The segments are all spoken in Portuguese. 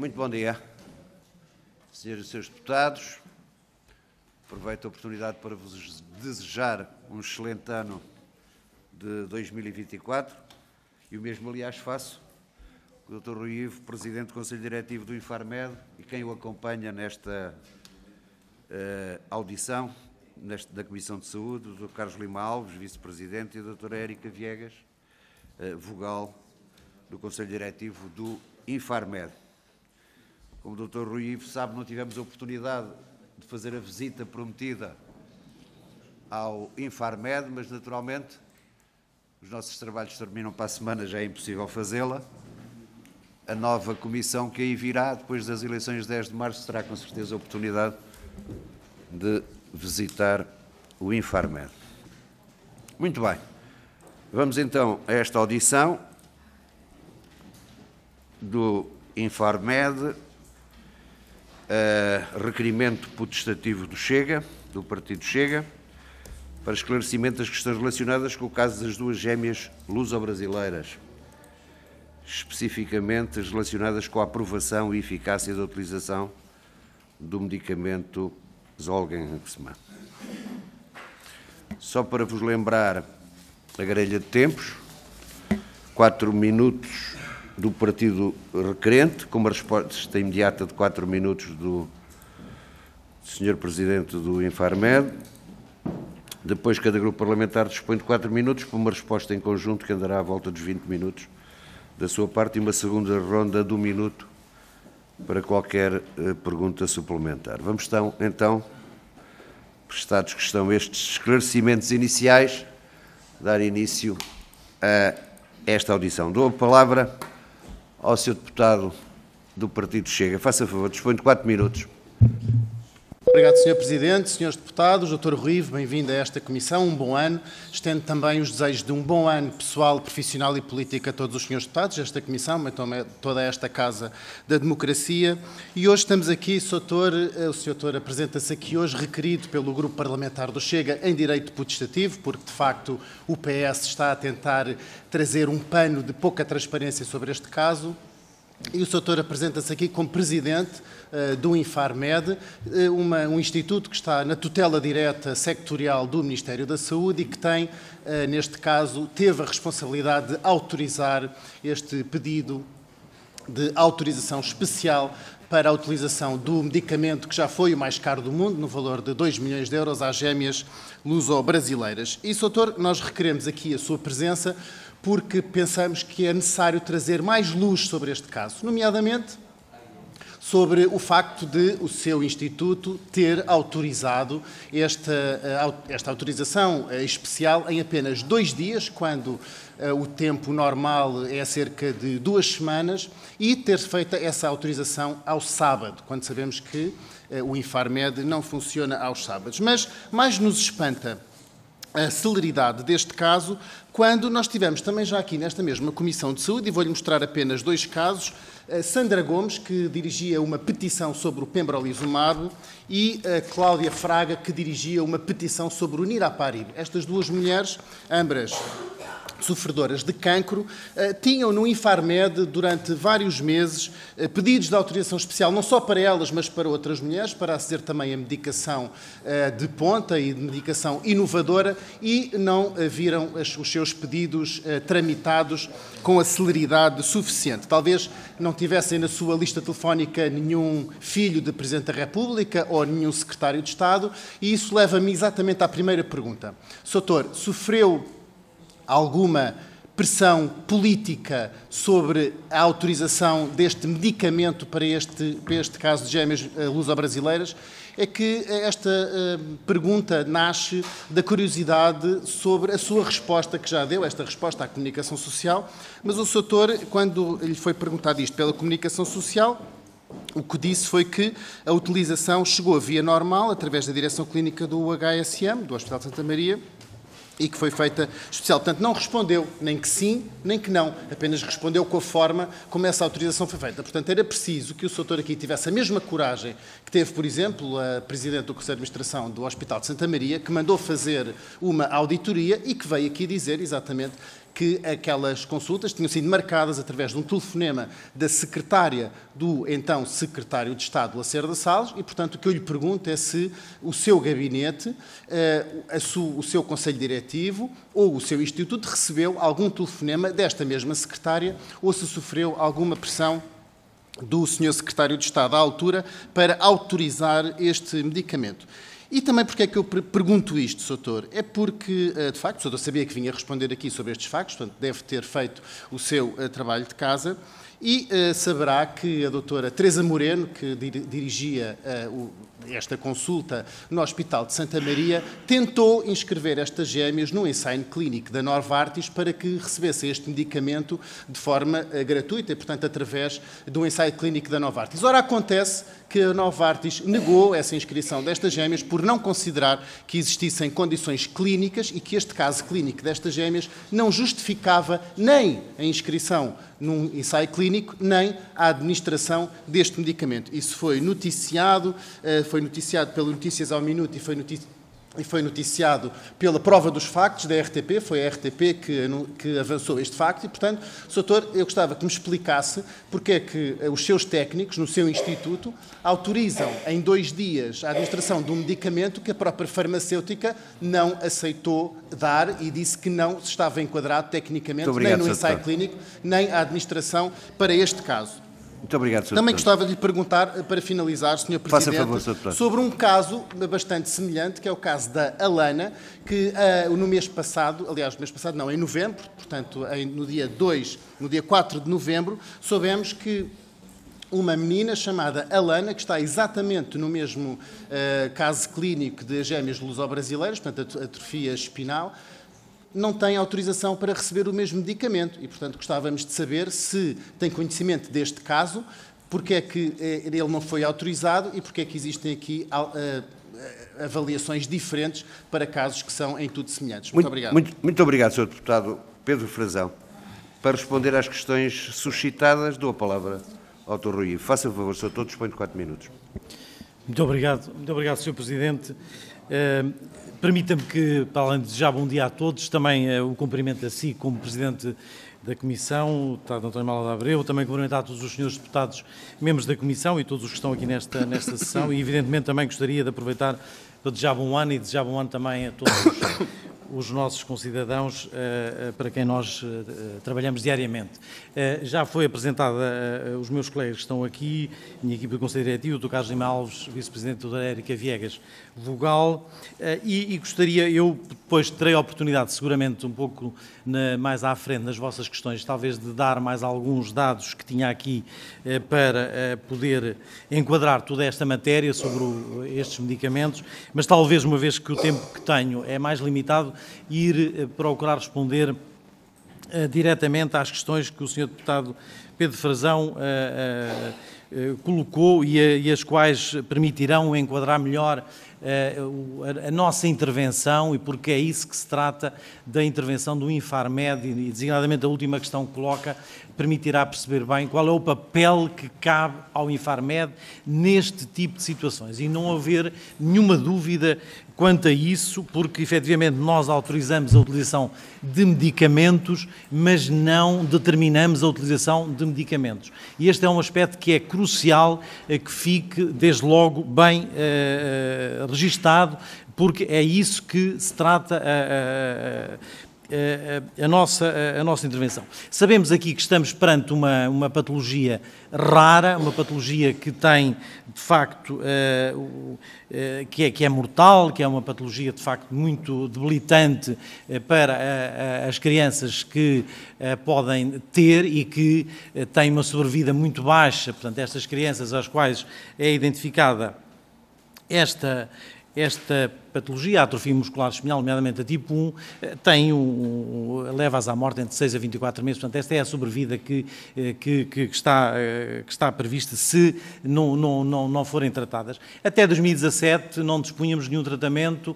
Muito bom dia, senhores e senhores deputados. Aproveito a oportunidade para vos desejar um excelente ano de 2024 e o mesmo, aliás, faço com o Dr. Rui Ivo, Presidente do Conselho Diretivo do Infarmed e quem o acompanha nesta audição da Comissão de Saúde, o Dr. Carlos Lima Alves, Vice-Presidente, e a Dra. Érica Viegas, vogal do Conselho Diretivo do Infarmed. Como o Dr. Rui Ivo sabe, não tivemos a oportunidade de fazer a visita prometida ao Infarmed, mas naturalmente os nossos trabalhos terminam para a semana, já é impossível fazê-la. A nova comissão que aí virá, depois das eleições de 10 de março, terá com certeza a oportunidade de visitar o Infarmed. Muito bem. Vamos então a esta audição do Infarmed, requerimento potestativo do Chega, do Partido Chega, para esclarecimento das questões relacionadas com o caso das duas gêmeas luso-brasileiras, especificamente as relacionadas com a aprovação e eficácia da utilização do medicamento Zolgensma. Só para vos lembrar a grelha de tempos, 4 minutos do partido requerente, com uma resposta imediata de 4 minutos do Sr. Presidente do Infarmed. Depois, cada grupo parlamentar dispõe de 4 minutos para uma resposta em conjunto que andará à volta dos 20 minutos da sua parte e uma segunda ronda de 1 minuto para qualquer pergunta suplementar. Vamos então, prestados que estão estes esclarecimentos iniciais, dar início a esta audição. Dou a palavra ao Sr. Deputado do Partido Chega. Faça favor, dispõe de 4 minutos. Obrigado, Sr. Presidente, Srs. Deputados, Dr. Rui Ivo, bem-vindo a esta Comissão, um bom ano. Estendo também os desejos de um bom ano pessoal, profissional e político a todos os Srs. Deputados, esta Comissão, mas também toda esta Casa da Democracia. E hoje estamos aqui, o Sr. apresenta-se aqui hoje requerido pelo Grupo Parlamentar do Chega em direito potestativo, porque de facto o PS está a tentar trazer um pano de pouca transparência sobre este caso. E o Sr. apresenta-se aqui como Presidente do Infarmed, um instituto que está na tutela direta sectorial do Ministério da Saúde e que tem, neste caso, teve a responsabilidade de autorizar este pedido de autorização especial para a utilização do medicamento que já foi o mais caro do mundo, no valor de 2 milhões de euros, às gêmeas luso-brasileiras. E, Sr. nós requeremos aqui a sua presença porque pensamos que é necessário trazer mais luz sobre este caso, nomeadamente sobre o facto de o seu Instituto ter autorizado esta autorização especial em apenas 2 dias, quando o tempo normal é cerca de 2 semanas, e ter feito essa autorização ao sábado, quando sabemos que o Infarmed não funciona aos sábados. Mas mais nos espanta a celeridade deste caso, quando nós tivemos também já aqui nesta mesma Comissão de Saúde, e vou-lhe mostrar apenas 2 casos, a Sandra Gomes, que dirigia uma petição sobre o pembrolizumab, e a Cláudia Fraga, que dirigia uma petição sobre o niraparib. Estas 2 mulheres, ambas sofredoras de cancro, tinham no Infarmed durante vários meses pedidos de autorização especial, não só para elas, mas para outras mulheres, para aceder também a medicação de ponta e de medicação inovadora, e não viram os seus pedidos tramitados com a celeridade suficiente. Talvez não tivessem na sua lista telefónica nenhum filho de Presidente da República ou nenhum secretário de Estado, e isso leva-me exatamente à primeira pergunta. Sr. sofreu alguma pressão política sobre a autorização deste medicamento para este caso de gêmeas luso-brasileiras? É que esta pergunta nasce da curiosidade sobre a sua resposta que já deu, esta resposta à comunicação social, mas o Sr., quando lhe foi perguntado isto pela comunicação social, o que disse foi que a utilização chegou a via normal, através da direção clínica do HSM, do Hospital de Santa Maria, e que foi feita especial. Portanto, não respondeu nem que sim, nem que não, apenas respondeu com a forma como essa autorização foi feita. Portanto, era preciso que o Sr. aqui tivesse a mesma coragem que teve, por exemplo, a Presidente do Conselho de Administração do Hospital de Santa Maria, que mandou fazer uma auditoria e que veio aqui dizer exatamente que aquelas consultas tinham sido marcadas através de um telefonema da secretária do então secretário de Estado, Lacerda Salles, e, portanto, o que eu lhe pergunto é se o seu gabinete, o seu conselho diretivo ou o seu instituto recebeu algum telefonema desta mesma secretária ou se sofreu alguma pressão do Sr. Secretário de Estado à altura para autorizar este medicamento. E também porque é que eu pergunto isto, Soutor? É porque, de facto, o Soutor sabia que vinha responder aqui sobre estes factos, portanto, deve ter feito o seu trabalho de casa, e saberá que a doutora Teresa Moreno, que dirigia esta consulta no Hospital de Santa Maria, tentou inscrever estas gêmeas num ensaio clínico da Novartis para que recebessem este medicamento de forma gratuita e, portanto, através do ensaio clínico da Novartis. Ora, acontece que a Novartis negou essa inscrição destas gêmeas por não considerar que existissem condições clínicas e que este caso clínico destas gêmeas não justificava nem a inscrição num ensaio clínico, nem a administração deste medicamento. Isso foi noticiado pelo Notícias ao Minuto e foi noticiado pela prova dos factos da RTP, foi a RTP que avançou este facto e, portanto, Soutor, eu gostava que me explicasse porque é que os seus técnicos, no seu instituto, autorizam em 2 dias a administração de um medicamento que a própria farmacêutica não aceitou dar e disse que não se estava enquadrado tecnicamente, nem no ensaio clínico, nem a administração para este caso. Muito obrigado, Sr. Também gostava de lhe perguntar, para finalizar, Sr. Presidente, favor, Sr. sobre um caso bastante semelhante, que é o caso da Alana, que no mês passado, aliás, no mês passado não, em novembro, portanto, no dia 4 de novembro, soubemos que uma menina chamada Alana, que está exatamente no mesmo caso clínico de gêmeas luso-brasileiras, portanto, atrofia espinal, não tem autorização para receber o mesmo medicamento e, portanto, gostávamos de saber se tem conhecimento deste caso, porque é que ele não foi autorizado e porque é que existem aqui avaliações diferentes para casos que são em tudo semelhantes. Muito obrigado. Muito obrigado, Sr. Deputado Pedro Frazão. Para responder às questões suscitadas, dou a palavra ao Dr. Rui. Faça favor, Sr. Doutor, dispõe de 4 minutos. Muito obrigado, Sr. Presidente. Permita-me que, para além de desejar bom dia a todos, também o cumprimento a si como Presidente da Comissão, o deputado António Mala de Abreu, também cumprimentar a todos os senhores deputados, membros da Comissão e todos os que estão aqui nesta sessão e, evidentemente, também gostaria de aproveitar para desejar bom ano e desejar bom ano também a todos os nossos concidadãos para quem nós trabalhamos diariamente. Já foi apresentada os meus colegas que estão aqui, minha equipe do Conselho Diretivo, o Dr. Carlos Lima Alves, Vice-Presidente da Érica Viegas Vogal, e gostaria, eu depois terei a oportunidade, seguramente um pouco mais à frente nas vossas questões, talvez de dar mais alguns dados que tinha aqui para poder enquadrar toda esta matéria sobre estes medicamentos, mas talvez, uma vez que o tempo que tenho é mais limitado, ir procurar responder diretamente às questões que o Sr. Deputado Pedro Frazão colocou e as quais permitirão enquadrar melhor a nossa intervenção e porque é isso que se trata da intervenção do Infarmed e designadamente a última questão que coloca permitirá perceber bem qual é o papel que cabe ao Infarmed neste tipo de situações e não haver nenhuma dúvida quanto a isso, porque efetivamente nós autorizamos a utilização de medicamentos, mas não determinamos a utilização de medicamentos. E este é um aspecto que é crucial que fique, desde logo, bem registado, porque é isso que se trata a nossa intervenção. Sabemos aqui que estamos perante uma patologia rara, uma patologia que tem, de facto, que é mortal, que é uma patologia, de facto, muito debilitante para as crianças que podem ter e que têm uma sobrevida muito baixa. Portanto, estas crianças às quais é identificada esta patologia, a atrofia muscular espinhal, nomeadamente a tipo 1, leva-as à morte entre 6 a 24 meses. Portanto, esta é a sobrevida que está prevista se não forem tratadas. Até 2017 não dispunhamos de nenhum tratamento,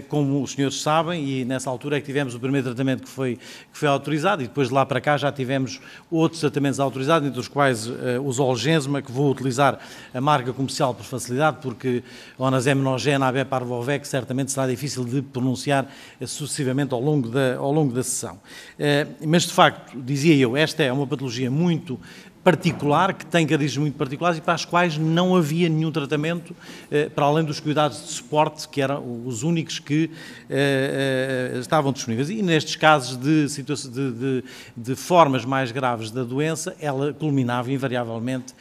como os senhores sabem, e nessa altura é que tivemos o primeiro tratamento que foi autorizado e depois de lá para cá já tivemos outros tratamentos autorizados, entre os quais o Zolgensma, que vou utilizar a marca comercial por facilidade, porque Onazem-Nogena, AB Parvovec, que certamente será difícil de pronunciar sucessivamente ao longo da sessão. sessão. Mas, de facto, dizia eu, esta é uma patologia muito particular, que tem características muito particulares e para as quais não havia nenhum tratamento, para além dos cuidados de suporte, que eram os únicos que estavam disponíveis. E nestes casos de formas mais graves da doença, ela culminava invariavelmente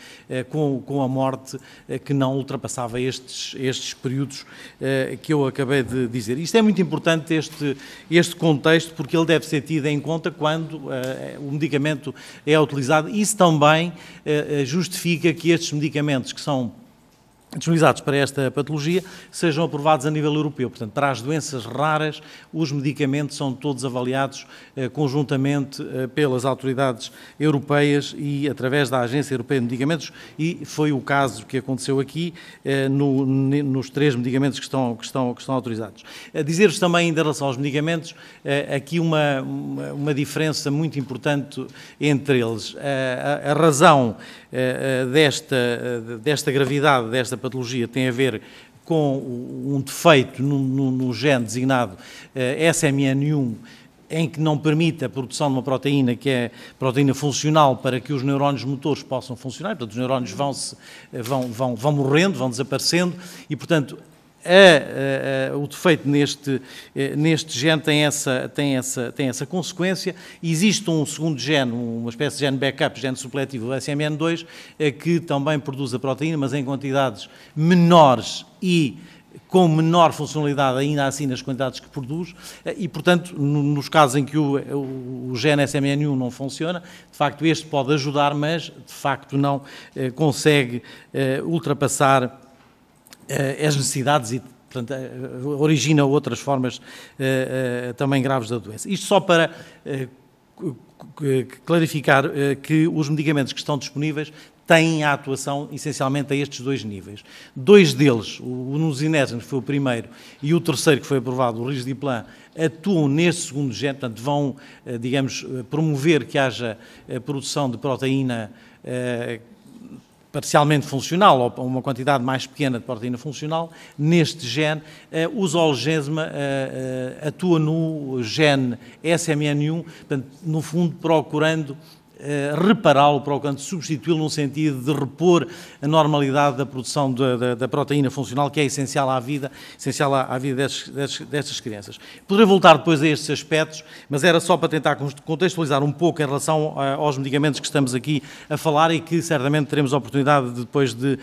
com a morte que não ultrapassava estes períodos que eu acabei de dizer. Isto é muito importante, este contexto, porque ele deve ser tido em conta quando o medicamento é utilizado. Isso também justifica que estes medicamentos que são disponibilizados para esta patologia sejam aprovados a nível europeu. Portanto, para as doenças raras, os medicamentos são todos avaliados conjuntamente pelas autoridades europeias e através da Agência Europeia de Medicamentos, e foi o caso que aconteceu aqui nos 3 medicamentos que estão autorizados. Dizer-vos também, em relação aos medicamentos, aqui uma diferença muito importante entre eles. A razão desta gravidade, desta patologia, tem a ver com um defeito no gene designado SMN1, em que não permite a produção de uma proteína que é proteína funcional para que os neurónios motores possam funcionar. Portanto, os neurónios vão morrendo, vão desaparecendo e, portanto, o defeito neste gene tem essa consequência. Existe um segundo gene, uma espécie de gene backup, gene supletivo, o SMN2, que também produz a proteína, mas em quantidades menores e com menor funcionalidade ainda assim nas quantidades que produz e, portanto, nos casos em que o gene SMN1 não funciona, de facto este pode ajudar, mas de facto não consegue ultrapassar as necessidades e, portanto, origina outras formas também graves da doença. Isto só para clarificar que os medicamentos que estão disponíveis têm a atuação essencialmente a estes 2 níveis. 2 deles, o nusinersen, que foi o primeiro, e o terceiro, que foi aprovado, o risdiplam, atuam neste segundo gene, portanto vão, digamos, promover que haja a produção de proteína parcialmente funcional, ou uma quantidade mais pequena de proteína funcional, neste gene. O zolgensma atua no gene SMN1, portanto, no fundo procurando repará-lo, procurando substituí-lo no sentido de repor a normalidade da produção da proteína funcional, que é essencial à vida destas crianças. Poderei voltar depois a estes aspectos, mas era só para tentar contextualizar um pouco em relação aos medicamentos que estamos aqui a falar e que certamente teremos a oportunidade depois de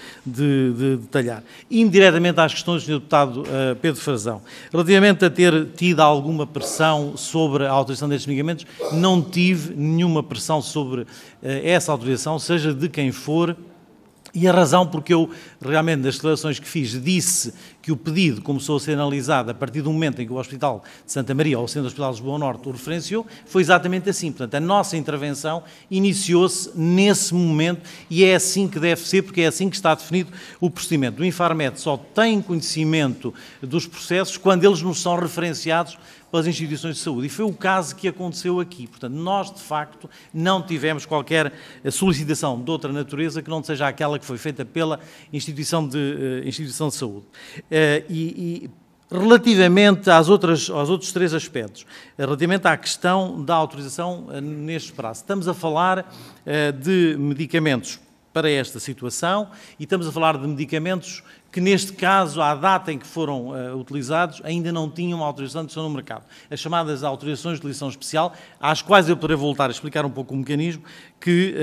detalhar. Indiretamente às questões do Sr. Deputado Pedro Frazão. Relativamente a ter tido alguma pressão sobre a autorização destes medicamentos, não tive nenhuma pressão sobre essa autorização, seja de quem for, e a razão porque eu, realmente, das declarações que fiz, disse que o pedido começou a ser analisado a partir do momento em que o Hospital de Santa Maria, ou o Centro Hospitalar de Lisboa Norte, o referenciou, foi exatamente assim. Portanto, a nossa intervenção iniciou-se nesse momento e é assim que deve ser, porque é assim que está definido o procedimento. O Infarmed só tem conhecimento dos processos quando eles nos são referenciados pelas instituições de saúde. E foi o caso que aconteceu aqui. Portanto, nós, de facto, não tivemos qualquer solicitação de outra natureza que não seja aquela que foi feita pela instituição de saúde. Relativamente aos outros 3 aspectos, relativamente à questão da autorização neste prazo, estamos a falar de medicamentos para esta situação e estamos a falar de medicamentos que, neste caso, à data em que foram utilizados, ainda não tinham uma autorização de introdução no mercado. As chamadas autorizações de utilização especial, às quais eu poderei voltar a explicar um pouco o mecanismo, que,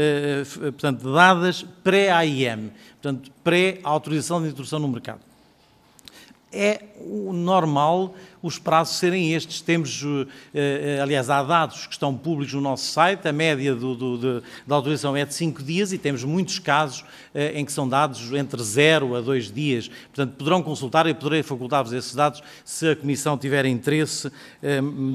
portanto, dadas pré-AIM, portanto, pré-autorização de introdução no mercado. É normal os prazos serem estes. Temos, aliás, há dados que estão públicos no nosso site, a média da autorização é de 5 dias e temos muitos casos em que são dados entre 0 a 2 dias. Portanto, poderão consultar e poderei facultar-vos esses dados se a Comissão tiver interesse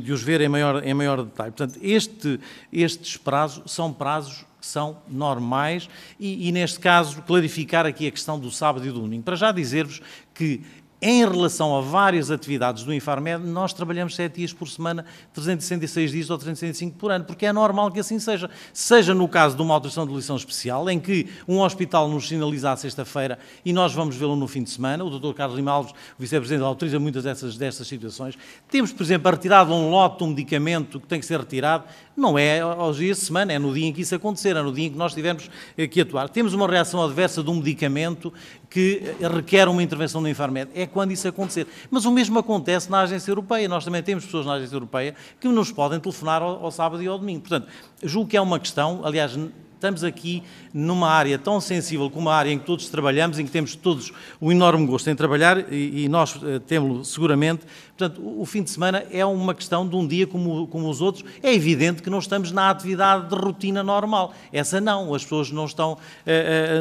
de os ver em maior detalhe. Portanto, estes prazos são prazos que são normais e, neste caso, clarificar aqui a questão do sábado e do domingo. Para já dizer-vos que em relação a várias atividades do Infarmed, nós trabalhamos 7 dias por semana, 366 dias ou 365 por ano, porque é normal que assim seja. Seja no caso de uma autorização de lição especial, em que um hospital nos sinaliza à sexta-feira e nós vamos vê-lo no fim de semana, o Dr. Carlos Lima Alves, o Vice-Presidente, autoriza muitas destas situações. Temos, por exemplo, a retirada de um lote de um medicamento que tem que ser retirado, não é aos dias de semana, é no dia em que isso acontecer, é no dia em que nós tivermos que atuar. Temos uma reação adversa de um medicamento que requer uma intervenção do Infarmed, é quando isso acontecer. Mas o mesmo acontece na Agência Europeia. Nós também temos pessoas na Agência Europeia que nos podem telefonar ao sábado e ao domingo. Portanto, julgo que é uma questão, aliás, estamos aqui numa área tão sensível como a área em que todos trabalhamos, em que temos todos um enorme gosto em trabalhar e nós temos-lo seguramente. Portanto, o fim de semana é uma questão de um dia como os outros. É evidente que não estamos na atividade de rotina normal. Essa não, as pessoas não estão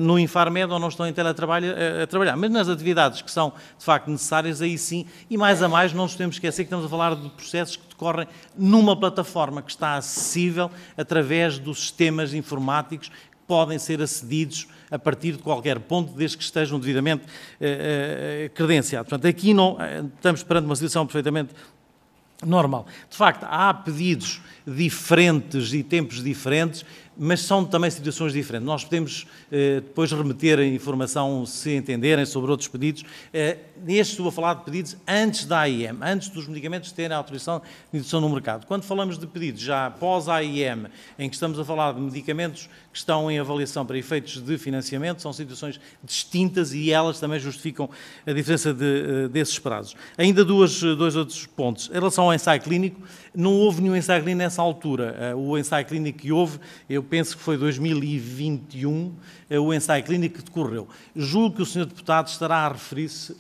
no Infarmed ou não estão em teletrabalho a trabalhar. Mas nas atividades que são, de facto, necessárias, aí sim, e mais a mais, não nos podemos esquecer que estamos a falar de processos que decorrem numa plataforma que está acessível através dos sistemas informáticos que podem ser acedidos a partir de qualquer ponto, desde que estejam devidamente credenciados. Portanto, aqui não estamos perante uma situação perfeitamente normal. De facto, há pedidos diferentes e tempos diferentes, mas são também situações diferentes. Nós podemos depois remeter a informação, se entenderem, sobre outros pedidos. Neste estou a falar de pedidos antes da AIM, antes dos medicamentos terem a autorização de introdução no mercado. Quando falamos de pedidos já após a AIM, em que estamos a falar de medicamentos que estão em avaliação para efeitos de financiamento, são situações distintas e elas também justificam a diferença desses prazos. Ainda dois outros pontos. Em relação ao ensaio clínico, não houve nenhum ensaio clínico nessa altura. O ensaio clínico que houve, eu penso que foi 2021, o ensaio clínico que decorreu. Julgo que o Sr. Deputado estará a referir-se...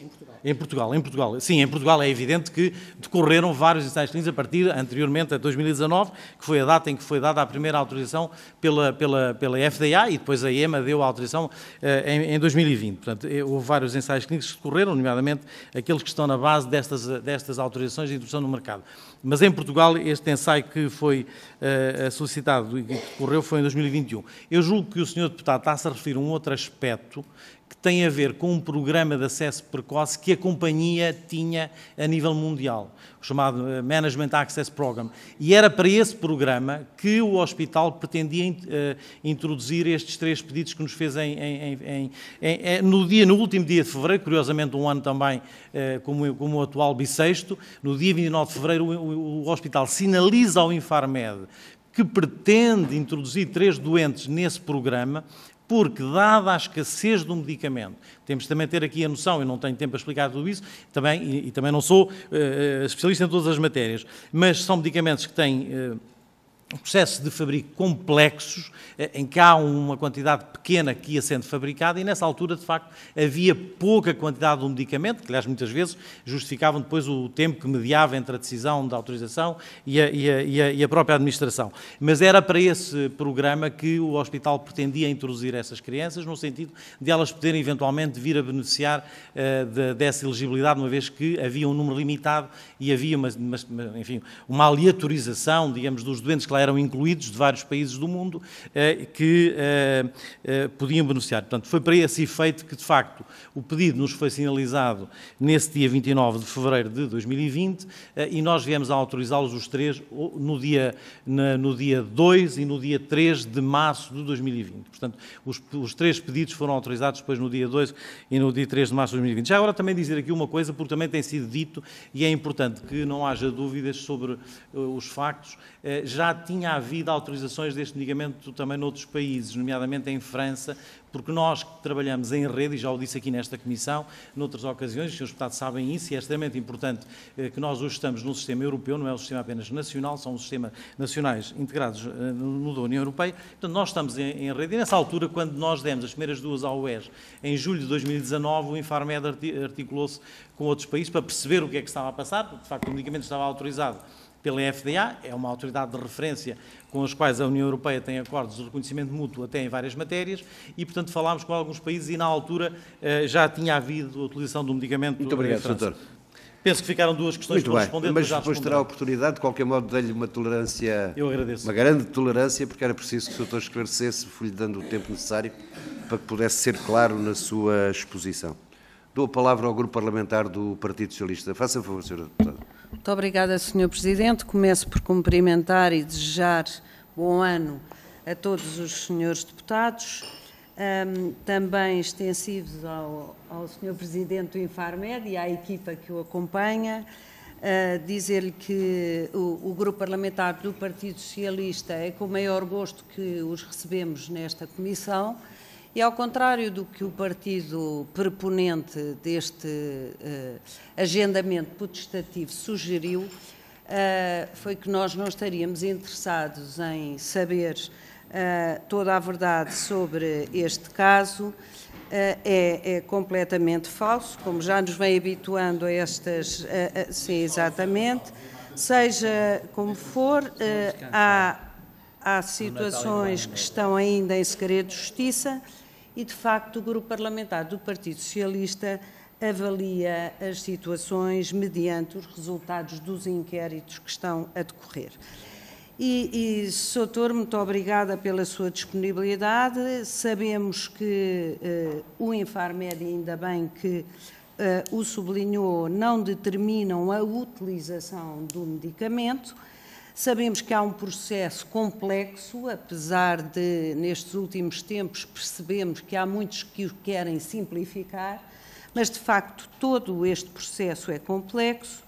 Em Portugal. Sim, em Portugal é evidente que decorreram vários ensaios clínicos a partir, anteriormente, a 2019, que foi a data em que foi dada a primeira autorização pela FDA e depois a EMA deu a autorização em 2020. Portanto, houve vários ensaios clínicos que decorreram, nomeadamente aqueles que estão na base destas autorizações de introdução no mercado. Mas em Portugal, este ensaio que foi solicitado e que decorreu foi em 2021. Eu julgo que o Sr. Deputado está-se a referir a um outro aspecto que tem a ver com um programa de acesso precoce que a companhia tinha a nível mundial, o chamado Management Access Program. E era para esse programa que o hospital pretendia introduzir estes 3 pedidos que nos fez no último dia de fevereiro, curiosamente um ano também como o atual bissexto, no dia 29 de fevereiro o hospital sinaliza ao Infarmed que pretende introduzir 3 doentes nesse programa, porque, dada a escassez do medicamento, temos também de ter aqui a noção, eu não tenho tempo para explicar tudo isso, também, e também não sou especialista em todas as matérias, mas são medicamentos que têm processos de fabrico complexos, em que há uma quantidade pequena que ia sendo fabricada e nessa altura, de facto, havia pouca quantidade do medicamento, que aliás muitas vezes justificavam depois o tempo que mediava entre a decisão da autorização e a própria administração. Mas era para esse programa que o hospital pretendia introduzir essas crianças, no sentido de elas poderem eventualmente vir a beneficiar dessa elegibilidade, uma vez que havia um número limitado e havia uma aleatorização, digamos, dos doentes que lá eram incluídos de vários países do mundo que podiam beneficiar. Portanto, foi para esse efeito que, de facto, o pedido nos foi sinalizado nesse dia 29 de fevereiro de 2020 e nós viemos a autorizá-los os 3 no dia 2 e no dia 3 de março de 2020. Portanto, os 3 pedidos foram autorizados depois no dia 2 e no dia 3 de março de 2020. Já agora também dizer aqui uma coisa, porque também tem sido dito e é importante que não haja dúvidas sobre os factos. Já tinha havido autorizações deste medicamento também noutros países, nomeadamente em França, porque nós que trabalhamos em rede, e já o disse aqui nesta Comissão, noutras ocasiões, os senhores deputados sabem isso, e é extremamente importante que nós hoje estamos num sistema europeu, não é um sistema apenas nacional, são os sistemas nacionais integrados no da União Europeia. Portanto, nós estamos em rede, e nessa altura, quando nós demos as primeiras 2 AOEs, em julho de 2019, o Infarmed articulou-se com outros países para perceber o que é que estava a passar, porque, de facto, o medicamento estava autorizado pela FDA, é uma autoridade de referência com as quais a União Europeia tem acordos de reconhecimento mútuo até em várias matérias e, portanto, falámos com alguns países e, na altura, já tinha havido a utilização do medicamento. Muito obrigado, doutor. Penso que ficaram 2 questões para responder. Mas depois terá a oportunidade, de qualquer modo, de dar-lhe uma tolerância... Eu agradeço. Uma grande tolerância, porque era preciso que o doutor esclarecesse, fui-lhe dando o tempo necessário para que pudesse ser claro na sua exposição. Dou a palavra ao Grupo Parlamentar do Partido Socialista. Faça favor, Sra. Deputada. Muito obrigada, Sr. Presidente. Começo por cumprimentar e desejar bom ano a todos os senhores deputados, também extensivos ao Sr. Presidente do Infarmed e à equipa que o acompanha. Dizer-lhe que o Grupo Parlamentar do Partido Socialista é com o maior gosto que os recebemos nesta comissão e, ao contrário do que o partido proponente deste agendamento potestativo sugeriu, foi que nós não estaríamos interessados em saber toda a verdade sobre este caso. É completamente falso, como já nos vem habituando a estas... sim, exatamente. Seja como for, há situações que estão ainda em segredo de justiça e, de facto, o Grupo Parlamentar do Partido Socialista avalia as situações mediante os resultados dos inquéritos que estão a decorrer. E Sr. Doutor, muito obrigada pela sua disponibilidade. Sabemos que o Infarmed, ainda bem que o sublinhou, não determinam a utilização do medicamento. Sabemos que há um processo complexo, apesar de, nestes últimos tempos, percebemos que há muitos que o querem simplificar, mas, de facto, todo este processo é complexo.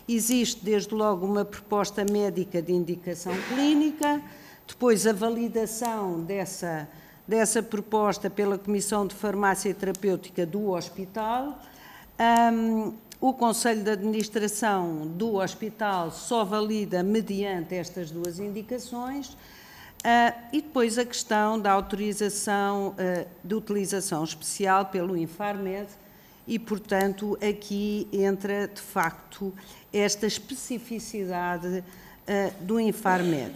Existe, desde logo, uma proposta médica de indicação clínica, depois a validação dessa proposta pela Comissão de Farmácia Terapêutica do hospital. O Conselho de Administração do hospital só valida mediante estas duas indicações. E depois a questão da autorização de utilização especial pelo Infarmed e, portanto, aqui entra, de facto, esta especificidade do Infarmed.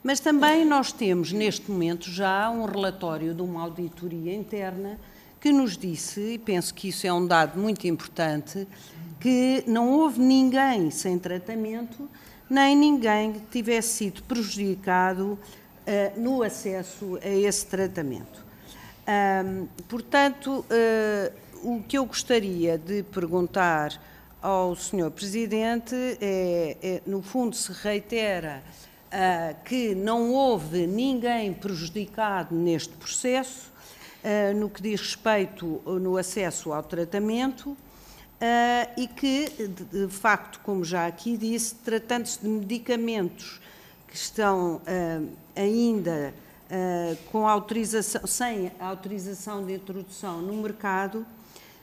Mas também nós temos, neste momento, já um relatório de uma auditoria interna que nos disse, e penso que isso é um dado muito importante, que não houve ninguém sem tratamento, nem ninguém que tivesse sido prejudicado no acesso a esse tratamento. Portanto, o que eu gostaria de perguntar ao Sr. Presidente no fundo, se reitera que não houve ninguém prejudicado neste processo, no que diz respeito no acesso ao tratamento, e que, de facto, como já aqui disse, tratando-se de medicamentos que estão ainda com autorização, sem autorização de introdução no mercado,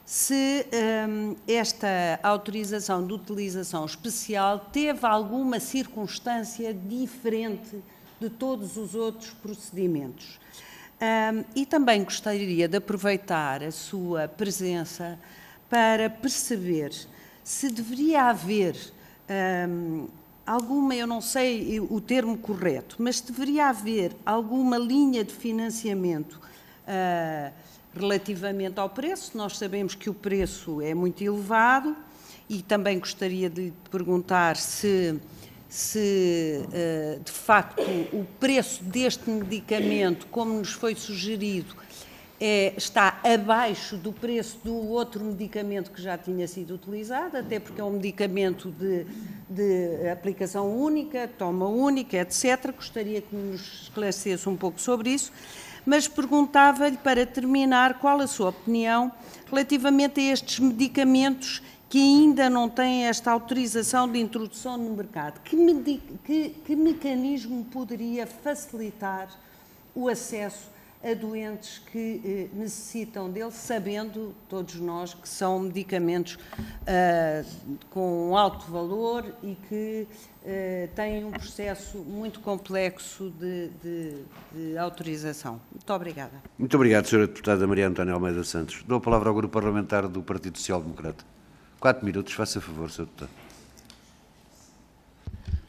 se esta autorização de utilização especial teve alguma circunstância diferente de todos os outros procedimentos. E também gostaria de aproveitar a sua presença para perceber se deveria haver alguma, eu não sei o termo correto, mas deveria haver alguma linha de financiamento relativamente ao preço. Nós sabemos que o preço é muito elevado e também gostaria de lhe perguntar se de facto o preço deste medicamento, como nos foi sugerido, está abaixo do preço do outro medicamento que já tinha sido utilizado, até porque é um medicamento de aplicação única, toma única, etc. Gostaria que nos esclarecesse um pouco sobre isso. Mas perguntava-lhe, para terminar, qual a sua opinião relativamente a estes medicamentos que ainda não têm esta autorização de introdução no mercado. Que mecanismo poderia facilitar o acesso a doentes que necessitam dele, sabendo todos nós que são medicamentos com alto valor e que têm um processo muito complexo de autorização. Muito obrigada. Muito obrigado, Sra. Deputada Maria Antónia Almeida Santos. Dou a palavra ao Grupo Parlamentar do Partido Social Democrata. 4 minutos, faça favor, Sr. Deputado.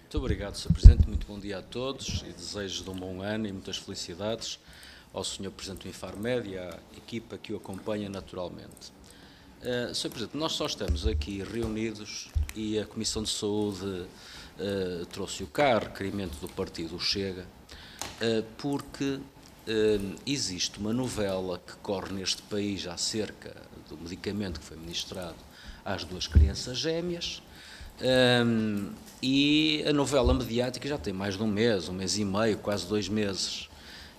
Muito obrigado, Sr. Presidente. Muito bom dia a todos e desejo de um bom ano e muitas felicidades ao Sr. Presidente do Infarmed e à equipa que o acompanha naturalmente. Sr. Presidente, nós só estamos aqui reunidos e a Comissão de Saúde trouxe-o cá, requerimento do partido Chega, porque existe uma novela que corre neste país acerca do medicamento que foi ministrado às 2 crianças gêmeas, e a novela mediática já tem mais de um mês e meio, quase 2 meses.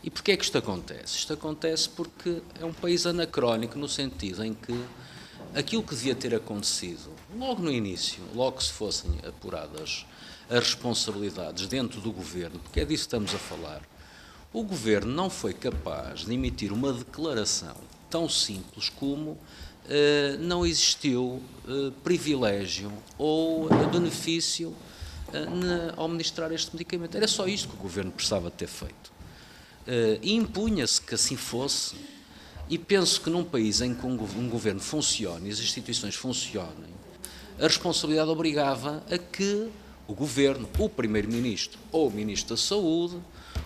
E porquê é que isto acontece? Isto acontece porque é um país anacrónico no sentido em que aquilo que devia ter acontecido logo no início, logo que se fossem apuradas as responsabilidades dentro do Governo, porque é disso que estamos a falar, o Governo não foi capaz de emitir uma declaração tão simples como não existiu privilégio ou benefício ao ministrar este medicamento. Era só isto que o Governo precisava ter feito. E impunha-se que assim fosse, e penso que num país em que um Governo funcione e as instituições funcionem, a responsabilidade obrigava a que o Governo, o Primeiro-Ministro ou o Ministro da Saúde,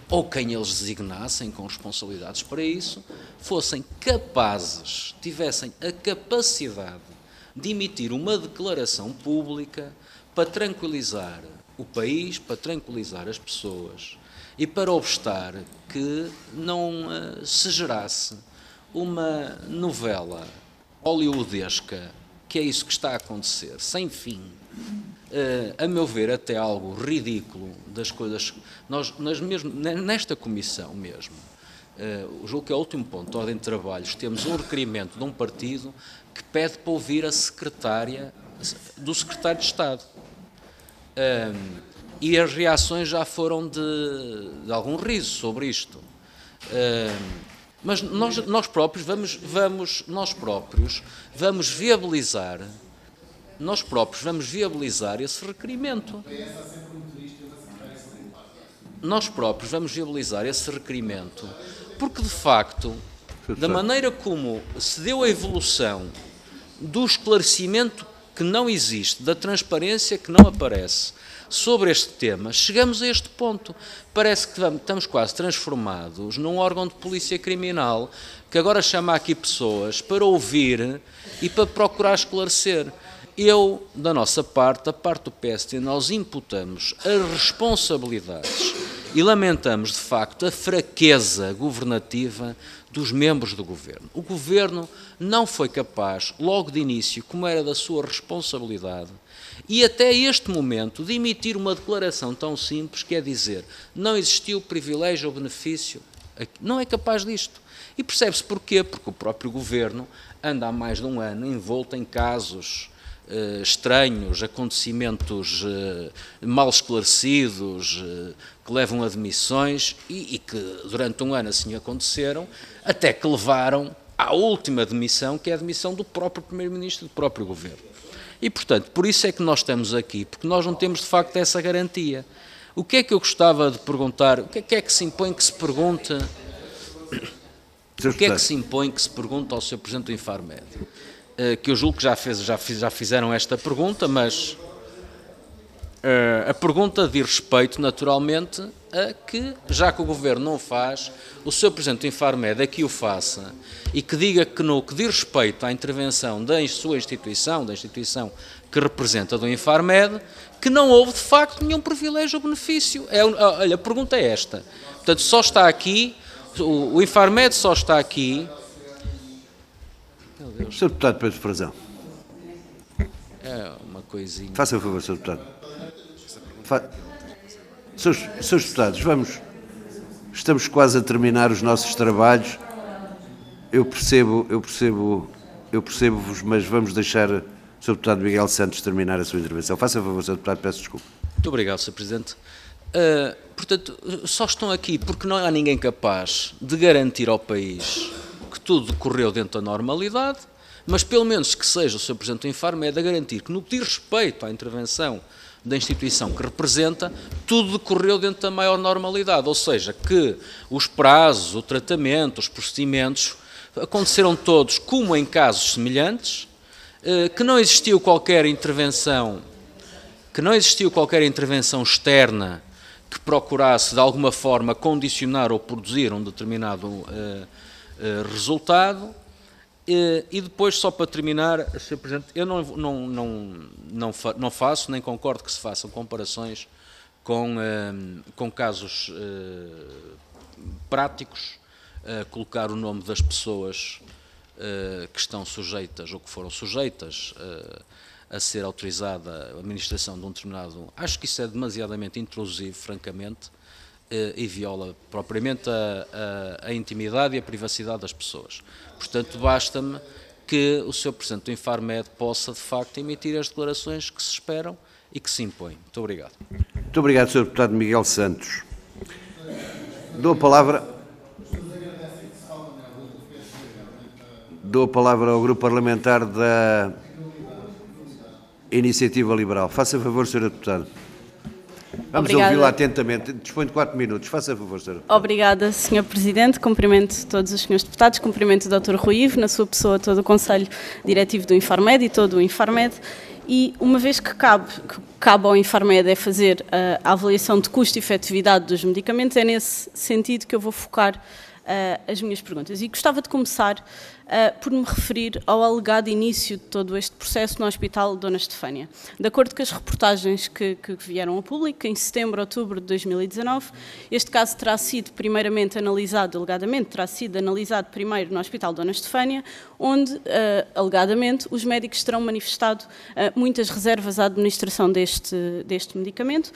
ou quem eles designassem com responsabilidades para isso, fossem capazes, tivessem a capacidade de emitir uma declaração pública para tranquilizar o país, para tranquilizar as pessoas e para obstar que não se gerasse uma novela hollywoodesca, que é isso que está a acontecer, sem fim, a meu ver até algo ridículo das coisas. Nós nesta comissão mesmo, julgo que é o último ponto da ordem de trabalhos, temos um requerimento de um partido que pede para ouvir a secretária do secretário de Estado. E as reações já foram de algum riso sobre isto. Mas nós próprios vamos viabilizar esse requerimento. Nós próprios vamos viabilizar esse requerimento porque, de facto, da maneira como se deu a evolução do esclarecimento que não existe, da transparência que não aparece sobre este tema, chegamos a este ponto. Parece que estamos quase transformados num órgão de polícia criminal que agora chama aqui pessoas para ouvir e para procurar esclarecer. Eu, da nossa parte, da parte do PSD, nós imputamos as responsabilidades e lamentamos, de facto, a fraqueza governativa dos membros do Governo. O Governo não foi capaz, logo de início, como era da sua responsabilidade, e até este momento, de emitir uma declaração tão simples, que é dizer, não existiu privilégio ou benefício, não é capaz disto. E percebe-se porquê? Porque o próprio Governo anda há mais de um ano envolto em casos estranhos, acontecimentos mal esclarecidos, que levam a demissões e que durante um ano assim aconteceram, até que levaram à última demissão, que é a demissão do próprio Primeiro-Ministro e do próprio Governo. E, portanto, por isso é que nós estamos aqui, porque nós não temos, de facto, essa garantia. O que é que eu gostava de perguntar? O que é que se impõe que se pergunte? O que é que se impõe que se pergunte ao Sr. Presidente do Infarmed? Que eu julgo que já fizeram esta pergunta, mas a pergunta diz respeito, naturalmente, a que, já que o Governo não faz, o Sr. Presidente do Infarmed aqui o faça e que diga que no que diz respeito à intervenção da sua instituição, da instituição que representa do Infarmed, que não houve, de facto, nenhum privilégio ou benefício. Olha, a pergunta é esta. Portanto, só está aqui, o Infarmed só está aqui... Meu Deus. Sr. Deputado Pedro Frazão. É uma coisinha... Faça o favor, Sr. Deputado. Srs. Deputados, estamos quase a terminar os nossos trabalhos. Eu percebo-vos, mas vamos deixar o Sr. Deputado Miguel Santos terminar a sua intervenção. Faça o favor, Sr. Deputado, peço desculpa. Muito obrigado, Sr. Presidente. Portanto, só estão aqui porque não há ninguém capaz de garantir ao país que tudo decorreu dentro da normalidade, mas pelo menos que seja o Sr. Presidente do Infarmed a garantir que, no que diz respeito à intervenção da instituição que representa, tudo decorreu dentro da maior normalidade, ou seja, que os prazos, o tratamento, os procedimentos aconteceram todos como em casos semelhantes, que não existiu qualquer intervenção externa que procurasse de alguma forma condicionar ou produzir um determinado resultado. E depois, só para terminar, Sr. Presidente, eu não faço, nem concordo que se façam comparações com casos práticos colocar o nome das pessoas que estão sujeitas ou que foram sujeitas a ser autorizada a administração de um determinado... Acho que isso é demasiadamente intrusivo, francamente, e viola propriamente a intimidade e a privacidade das pessoas. Portanto, basta-me que o Sr. Presidente do Infarmed possa, de facto, emitir as declarações que se esperam e que se impõem. Muito obrigado. Muito obrigado, Sr. Deputado Miguel Santos. Dou a palavra ao Grupo Parlamentar da Iniciativa Liberal. Faça favor, Sr. Deputado. Vamos ouvi-la atentamente. Dispõe de 4 minutos. Faça favor, Sr. Deputado. Obrigada, Sr. Presidente. Cumprimento todos os senhores deputados, cumprimento o Dr. Rui Ivo, na sua pessoa, todo o Conselho Diretivo do Infarmed e todo o Infarmed. E uma vez que cabe ao Infarmed é fazer a avaliação de custo e efetividade dos medicamentos, é nesse sentido que eu vou focar as minhas perguntas. E gostava de começar por me referir ao alegado início de todo este processo no Hospital Dona Estefânia. De acordo com as reportagens que vieram ao público, em setembro, outubro de 2019, este caso terá sido primeiramente analisado, alegadamente, terá sido analisado primeiro no Hospital Dona Estefânia, onde, alegadamente, os médicos terão manifestado muitas reservas à administração deste medicamento,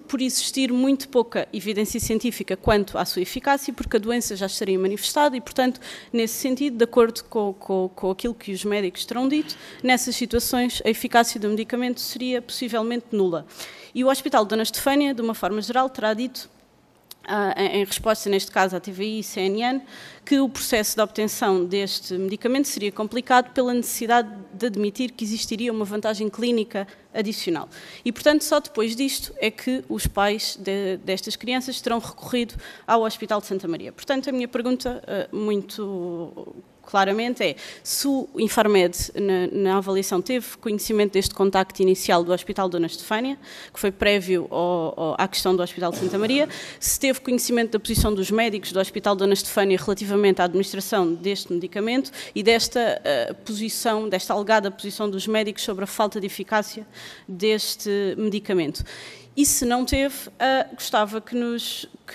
por existir muito pouca evidência científica quanto à sua eficácia, porque a doença já estaria manifestada e, portanto, nesse sentido, de acordo com aquilo que os médicos terão dito, nessas situações a eficácia do medicamento seria possivelmente nula. E o Hospital Dona Estefânia, de uma forma geral, terá dito, em resposta, neste caso, à TVI e CNN, que o processo de obtenção deste medicamento seria complicado pela necessidade de admitir que existiria uma vantagem clínica adicional. E, portanto, só depois disto é que os pais destas crianças terão recorrido ao Hospital de Santa Maria. Portanto, a minha pergunta, muito claramente, é se o Infarmed, na avaliação, teve conhecimento deste contacto inicial do Hospital Dona Estefânia, que foi prévio à questão do Hospital de Santa Maria, se teve conhecimento da posição dos médicos do Hospital Dona Estefânia relativamente à administração deste medicamento e desta posição, desta alegada posição dos médicos sobre a falta de eficácia deste medicamento. E se não teve, gostava que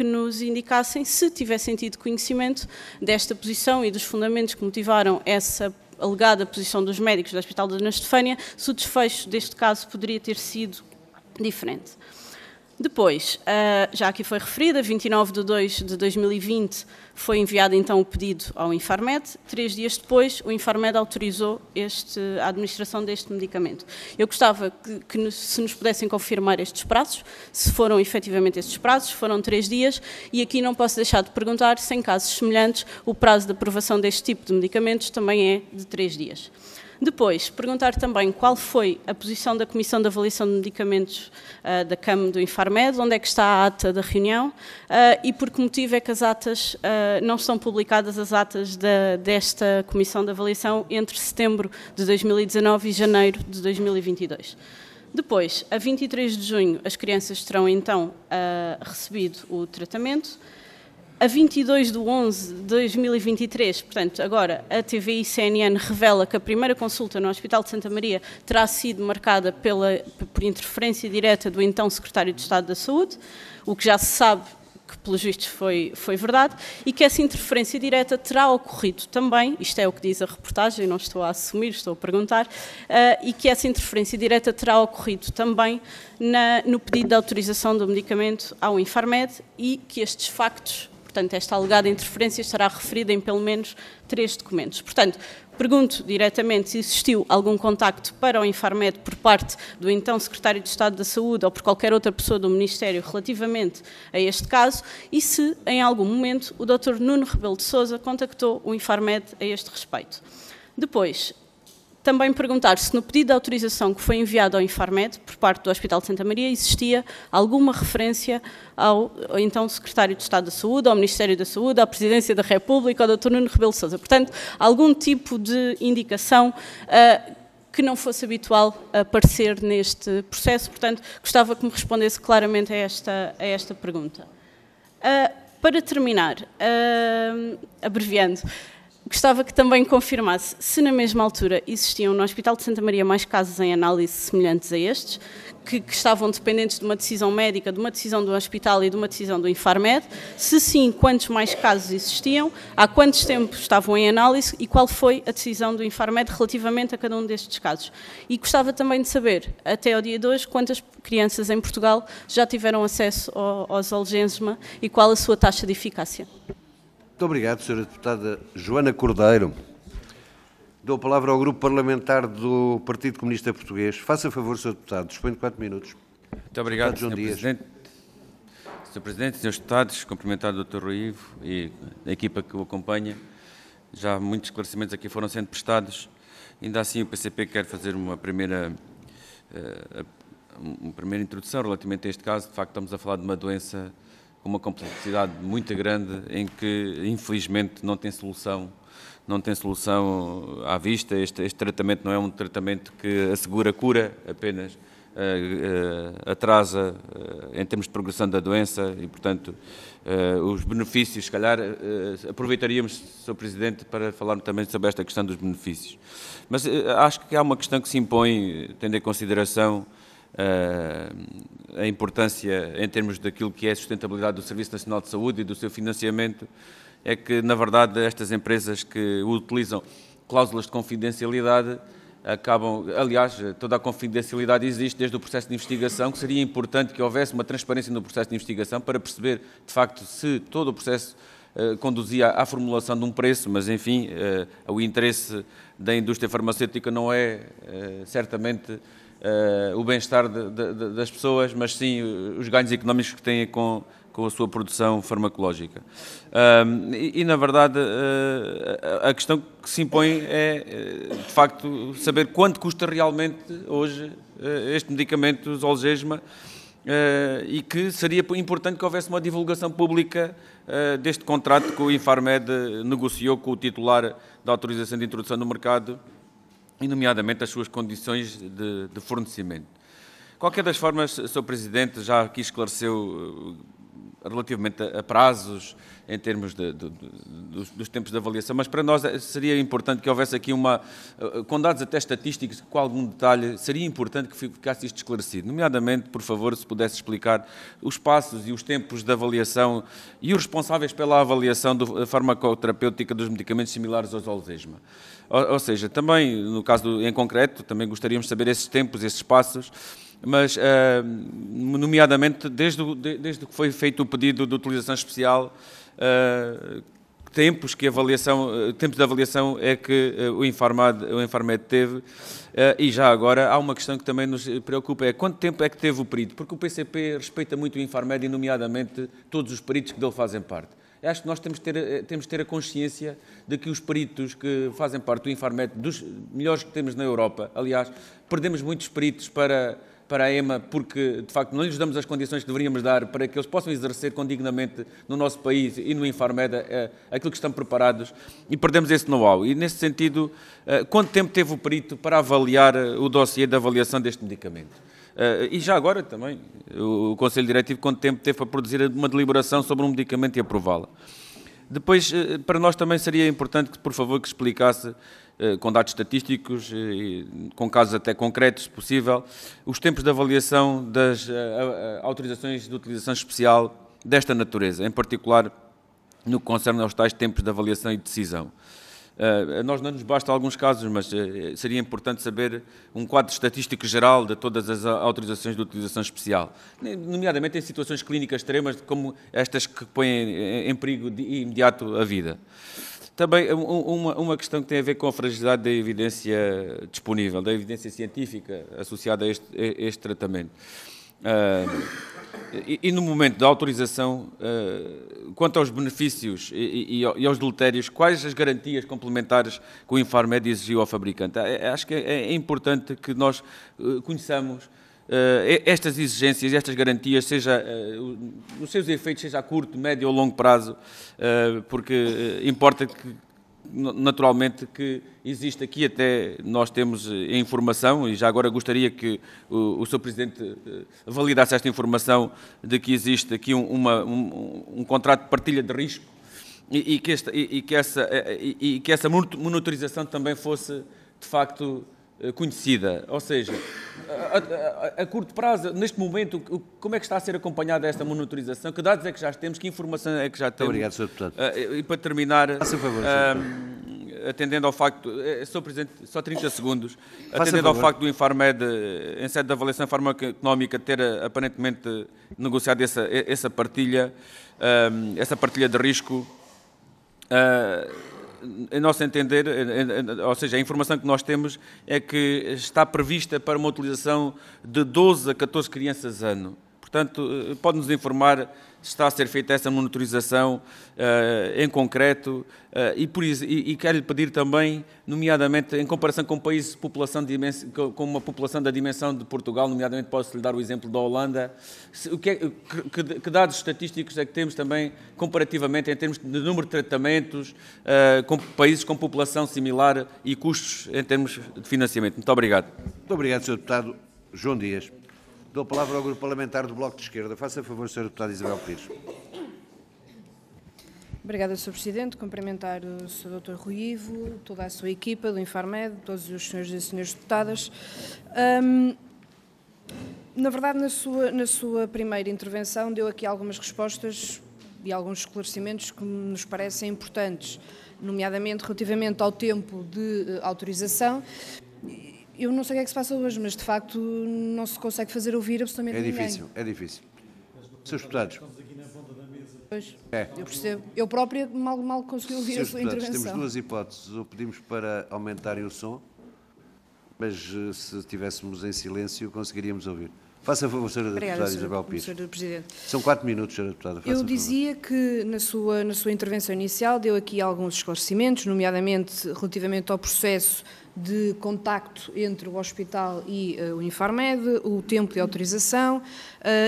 nos indicassem se tivessem tido conhecimento desta posição e dos fundamentos que motivaram essa alegada posição dos médicos do Hospital Dona Estefânia, se o desfecho deste caso poderia ter sido diferente. Depois, já aqui foi referido, a 29 de 2 de 2020 foi enviado então o pedido ao Infarmed. 3 dias depois, o Infarmed autorizou a administração deste medicamento. Eu gostava que se nos pudessem confirmar estes prazos, se foram efetivamente estes prazos, foram 3 dias, e aqui não posso deixar de perguntar se em casos semelhantes o prazo de aprovação deste tipo de medicamentos também é de 3 dias. Depois, perguntar também qual foi a posição da Comissão de Avaliação de Medicamentos da CAM do Infarmed, onde é que está a ata da reunião e por que motivo é que as atas, não estão publicadas as atas desta Comissão de Avaliação entre setembro de 2019 e janeiro de 2022. Depois, a 23 de junho, as crianças terão então recebido o tratamento. A 22 de 11 de 2023, portanto, agora a TVI e CNN revela que a primeira consulta no Hospital de Santa Maria terá sido marcada por interferência direta do então Secretário de Estado da Saúde, o que já se sabe que, pelos vistos, foi verdade, e que essa interferência direta terá ocorrido também, isto é o que diz a reportagem, não estou a assumir, estou a perguntar, e que essa interferência direta terá ocorrido também no pedido de autorização do medicamento ao Infarmed e que estes factos, portanto, esta alegada interferência estará referida em pelo menos 3 documentos. Portanto, pergunto diretamente se existiu algum contacto para o Infarmed por parte do então Secretário de Estado da Saúde ou por qualquer outra pessoa do Ministério relativamente a este caso e se, em algum momento, o Dr. Nuno Rebelo de Sousa contactou o Infarmed a este respeito. Depois, também perguntar se no pedido de autorização que foi enviado ao Infarmed, por parte do Hospital de Santa Maria, existia alguma referência ao então Secretário de Estado da Saúde, ao Ministério da Saúde, à Presidência da República, ao Dr. Nuno Rebelo de Sousa. Portanto, algum tipo de indicação que não fosse habitual aparecer neste processo. Portanto, gostava que me respondesse claramente a esta pergunta. Para terminar, abreviando, Gostava que também confirmasse se na mesma altura existiam no Hospital de Santa Maria mais casos em análise semelhantes a estes, que estavam dependentes de uma decisão médica, de uma decisão do hospital e de uma decisão do Infarmed. Se sim, quantos mais casos existiam, há quantos tempos estavam em análise e qual foi a decisão do Infarmed relativamente a cada um destes casos. E gostava também de saber, até ao dia de hoje, quantas crianças em Portugal já tiveram acesso ao Zolgensma e qual a sua taxa de eficácia. Muito obrigado, Sra. Deputada Joana Cordeiro. Dou a palavra ao Grupo Parlamentar do Partido Comunista Português. Faça favor, Sr. Deputado, dispõe de 4 minutos. Muito obrigado, Sr. Presidente. Sr. Presidente, Srs. Deputados, cumprimentar o Dr. Rui Ivo e a equipa que o acompanha. Já muitos esclarecimentos aqui foram sendo prestados. Ainda assim, o PCP quer fazer uma primeira introdução relativamente a este caso. De facto, estamos a falar de uma doença com uma complexidade muito grande, em que, infelizmente, não tem solução à vista. Este tratamento não é um tratamento que assegura cura, apenas atrasa em termos de progressão da doença e, portanto, os benefícios, se calhar, aproveitaríamos, Sr. Presidente, para falar também sobre esta questão dos benefícios. Mas acho que há uma questão que se impõe, tendo em consideração a importância em termos daquilo que é a sustentabilidade do Serviço Nacional de Saúde e do seu financiamento, é que, na verdade, estas empresas que utilizam cláusulas de confidencialidade acabam, aliás, toda a confidencialidade existe desde o processo de investigação, que seria importante que houvesse uma transparência no processo de investigação para perceber, de facto, se todo o processo conduzia à formulação de um preço, mas, enfim, o interesse da indústria farmacêutica não é, certamente, o bem-estar das pessoas, mas sim os ganhos económicos que têm com a sua produção farmacológica. Na verdade, a questão que se impõe é, de facto, saber quanto custa realmente hoje este medicamento Zolgensma, e que seria importante que houvesse uma divulgação pública deste contrato que o Infarmed negociou com o titular da autorização de introdução no mercado, e nomeadamente as suas condições de fornecimento. Qualquer das formas, Sr. Presidente, já aqui esclareceu relativamente a prazos, em termos dos tempos de avaliação, mas para nós seria importante que houvesse aqui com dados até estatísticos, com algum detalhe, seria importante que ficasse isto esclarecido. Nomeadamente, por favor, se pudesse explicar os passos e os tempos de avaliação e os responsáveis pela avaliação farmacoterapêutica dos medicamentos similares ao Zolgensma. Ou seja, também, no caso em concreto, também gostaríamos de saber esses tempos, esses passos, mas, nomeadamente, desde que foi feito o pedido de utilização especial, tempos de avaliação é que o Infarmed teve, e já agora há uma questão que também nos preocupa, é quanto tempo é que teve o perito, porque o PCP respeita muito o Infarmed e, nomeadamente, todos os peritos que dele fazem parte. Acho que nós temos de ter a consciência de que os peritos que fazem parte do Infarmed, dos melhores que temos na Europa, aliás, perdemos muitos peritos para a EMA, porque, de facto, não lhes damos as condições que deveríamos dar para que eles possam exercer condignamente no nosso país e no Infarmed aquilo que estão preparados, e perdemos esse know-how. E, nesse sentido, quanto tempo teve o perito para avaliar o dossiê de avaliação deste medicamento? E já agora também, o Conselho Diretivo, quanto tempo teve para produzir uma deliberação sobre um medicamento e aprová-la? Depois, para nós também seria importante que, por favor, que explicasse, com dados estatísticos, com casos até concretos, se possível, os tempos de avaliação das autorizações de utilização especial desta natureza, em particular no que concerne aos tais tempos de avaliação e decisão. Nós não nos basta alguns casos, mas seria importante saber um quadro estatístico geral de todas as autorizações de utilização especial, nomeadamente em situações clínicas extremas, como estas que põem em perigo imediato a vida. Também uma questão que tem a ver com a fragilidade da evidência disponível, da evidência científica associada a este tratamento. E no momento da autorização, quanto aos benefícios e aos deletérios, quais as garantias complementares que o Infarmed exigiu ao fabricante? Acho que é importante que nós conheçamos estas exigências e estas garantias, seja os seus efeitos, seja a curto, médio ou longo prazo, porque importa que, naturalmente, que existe aqui, até nós temos a informação, e já agora gostaria que o Sr. Presidente validasse esta informação, de que existe aqui um contrato de partilha de risco e que essa monitorização também fosse, de facto, conhecida. Ou seja, a curto prazo, neste momento, como é que está a ser acompanhada esta monitorização? Que dados é que já temos? Que informação é que já temos? Muito obrigado, Sr. Deputado. E para terminar, Faça favor, atendendo ao facto, Sr. Presidente, só 30 segundos, atendendo ao facto do Infarmed, em sede de avaliação farmacoeconómica, ter aparentemente negociado essa partilha de risco, em nosso entender, ou seja, a informação que nós temos é que está prevista para uma utilização de 12 a 14 crianças ano. Portanto, pode-nos informar se está a ser feita essa monitorização em concreto e quero-lhe pedir também, nomeadamente, em comparação com países com uma população da dimensão de Portugal, nomeadamente posso-lhe dar o exemplo da Holanda, que dados estatísticos é que temos também, comparativamente, em termos de número de tratamentos, com países com população similar e custos em termos de financiamento. Muito obrigado. Muito obrigado, Sr. Deputado João Dias. Dou a palavra ao Grupo Parlamentar do Bloco de Esquerda. Faça favor, Sr. Deputado Isabel Pires. Obrigada, Sr. Presidente. Cumprimentar o Sr. Dr. Rui Ivo, toda a sua equipa do Infarmed, todos os senhores e senhores deputadas. Na verdade, na sua primeira intervenção, deu aqui algumas respostas e alguns esclarecimentos que nos parecem importantes, nomeadamente relativamente ao tempo de autorização. Eu não sei o que é que se passa hoje, mas de facto não se consegue fazer ouvir absolutamente ninguém. É difícil. Seus deputados. Pois, eu percebo. Eu própria mal consegui ouvir a sua intervenção. Temos duas hipóteses. Ou pedimos para aumentarem o som, mas se estivéssemos em silêncio conseguiríamos ouvir. Faça favor, Sra. Deputada Isabel Pires. Sr. Presidente. São 4 minutos, Sra. Deputada. Eu dizia que na sua intervenção inicial deu aqui alguns esclarecimentos, nomeadamente relativamente ao processo de contacto entre o hospital e o Infarmed, o tempo de autorização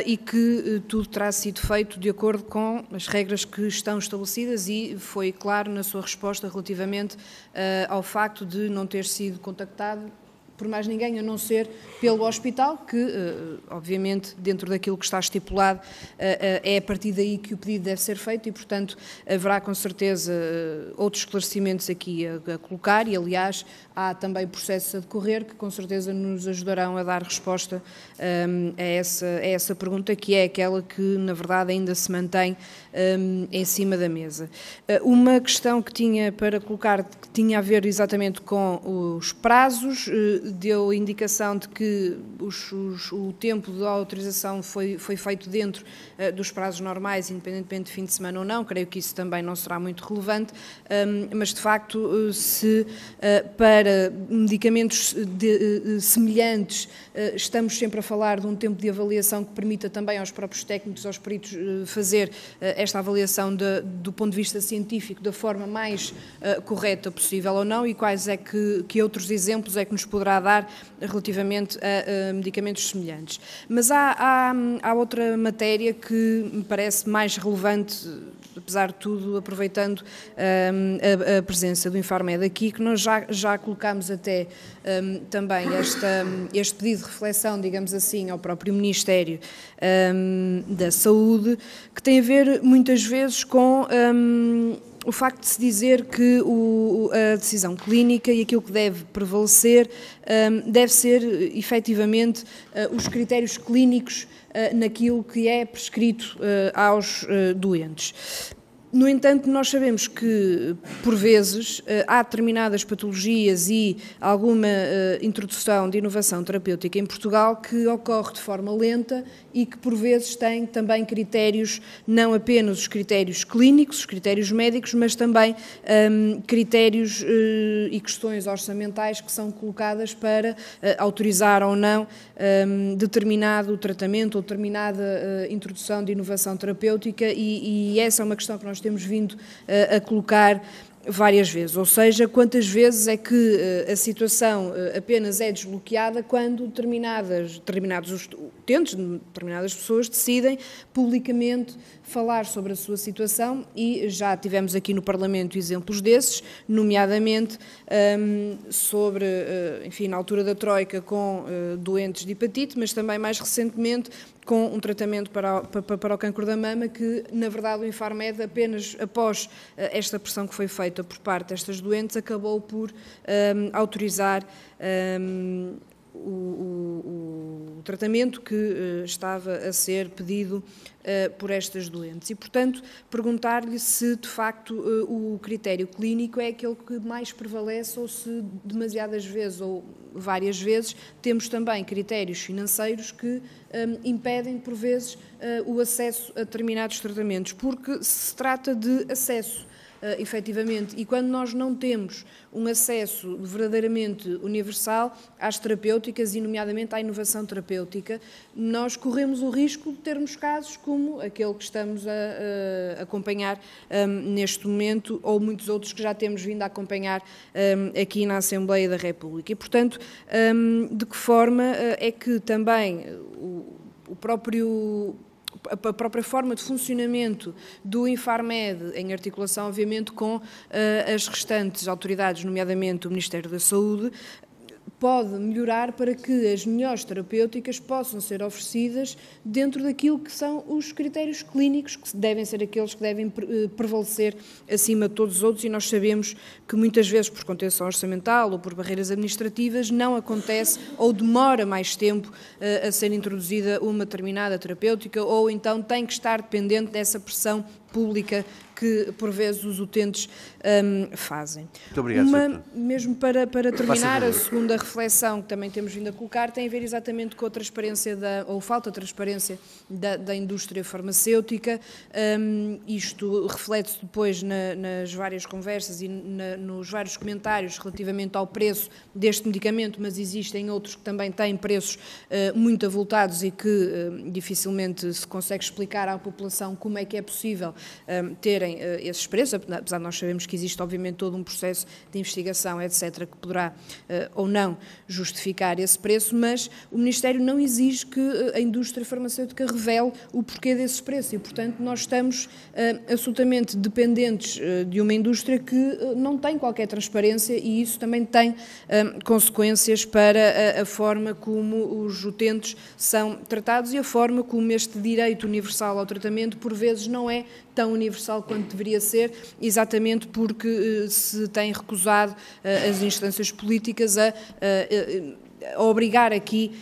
e que tudo terá sido feito de acordo com as regras que estão estabelecidas e foi claro na sua resposta relativamente ao facto de não ter sido contactado por mais ninguém, a não ser pelo hospital, que, obviamente, dentro daquilo que está estipulado, é a partir daí que o pedido deve ser feito e, portanto, haverá com certeza outros esclarecimentos aqui a colocar e, aliás, há também processos a decorrer que, com certeza, nos ajudarão a dar resposta a essa pergunta, que é aquela que, na verdade, ainda se mantém em cima da mesa. Uma questão que tinha para colocar, que tinha a ver exatamente com os prazos, deu indicação de que o tempo de autorização foi feito dentro dos prazos normais, independentemente de fim de semana ou não. Creio que isso também não será muito relevante, mas de facto, se para medicamentos semelhantes estamos sempre a falar de um tempo de avaliação que permita também aos próprios técnicos, aos peritos, fazer esta avaliação do ponto de vista científico da forma mais correta possível ou não, e quais é que outros exemplos é que nos poderá dar relativamente a medicamentos semelhantes. Mas há outra matéria que me parece mais relevante, apesar de tudo, aproveitando a presença do Infarmed aqui, que nós já colocámos até também este pedido de reflexão, digamos assim, ao próprio Ministério da Saúde, que tem a ver muitas vezes com o facto de se dizer que a decisão clínica e aquilo que deve prevalecer deve ser, efetivamente, os critérios clínicos naquilo que é prescrito aos doentes. No entanto, nós sabemos que, por vezes, há determinadas patologias e alguma introdução de inovação terapêutica em Portugal que ocorre de forma lenta e que, por vezes, tem também critérios, não apenas os critérios clínicos, os critérios médicos, mas também critérios e questões orçamentais que são colocadas para autorizar ou não determinado tratamento ou determinada introdução de inovação terapêutica e essa é uma questão que nós temos vindo a colocar várias vezes, ou seja, quantas vezes é que a situação apenas é desbloqueada quando determinados utentes, determinadas pessoas decidem publicamente falar sobre a sua situação e já tivemos aqui no Parlamento exemplos desses, nomeadamente sobre, enfim, na altura da Troika com doentes de hepatite, mas também mais recentemente com um tratamento para o cancro da mama que, na verdade, o Infarmed, apenas após esta pressão que foi feita por parte destas doentes, acabou por autorizar o tratamento que estava a ser pedido por estas doentes. E, portanto, perguntar-lhe se, de facto, o critério clínico é aquele que mais prevalece ou se demasiadas vezes ou várias vezes temos também critérios financeiros que impedem, por vezes, o acesso a determinados tratamentos, porque se trata de acesso. Efetivamente, e quando nós não temos um acesso verdadeiramente universal às terapêuticas e, nomeadamente, à inovação terapêutica, nós corremos o risco de termos casos como aquele que estamos a acompanhar neste momento, ou muitos outros que já temos vindo a acompanhar aqui na Assembleia da República. E, portanto, de que forma é que também a própria forma de funcionamento do Infarmed, em articulação, obviamente, com as restantes autoridades, nomeadamente o Ministério da Saúde, pode melhorar para que as melhores terapêuticas possam ser oferecidas dentro daquilo que são os critérios clínicos, que devem ser aqueles que devem prevalecer acima de todos os outros, e nós sabemos que muitas vezes, por contenção orçamental ou por barreiras administrativas, não acontece ou demora mais tempo a ser introduzida uma determinada terapêutica, ou então tem que estar dependente dessa pressão pública que, por vezes, os utentes fazem. Muito obrigado, mesmo para terminar, a segunda reflexão que também temos vindo a colocar tem a ver exatamente com a transparência, ou falta de transparência da indústria farmacêutica. Isto reflete-se depois nas várias conversas e nos vários comentários relativamente ao preço deste medicamento, mas existem outros que também têm preços muito avultados e que dificilmente se consegue explicar à população como é que é possível terem esses preços, apesar de nós sabemos que existe obviamente todo um processo de investigação, etc., que poderá ou não justificar esse preço, mas o Ministério não exige que a indústria farmacêutica revele o porquê desses preços e, portanto, nós estamos absolutamente dependentes de uma indústria que não tem qualquer transparência e isso também tem consequências para a forma como os utentes são tratados e a forma como este direito universal ao tratamento, por vezes, não é tão universal quanto deveria ser, exatamente porque se tem recusado as instâncias políticas a obrigar aqui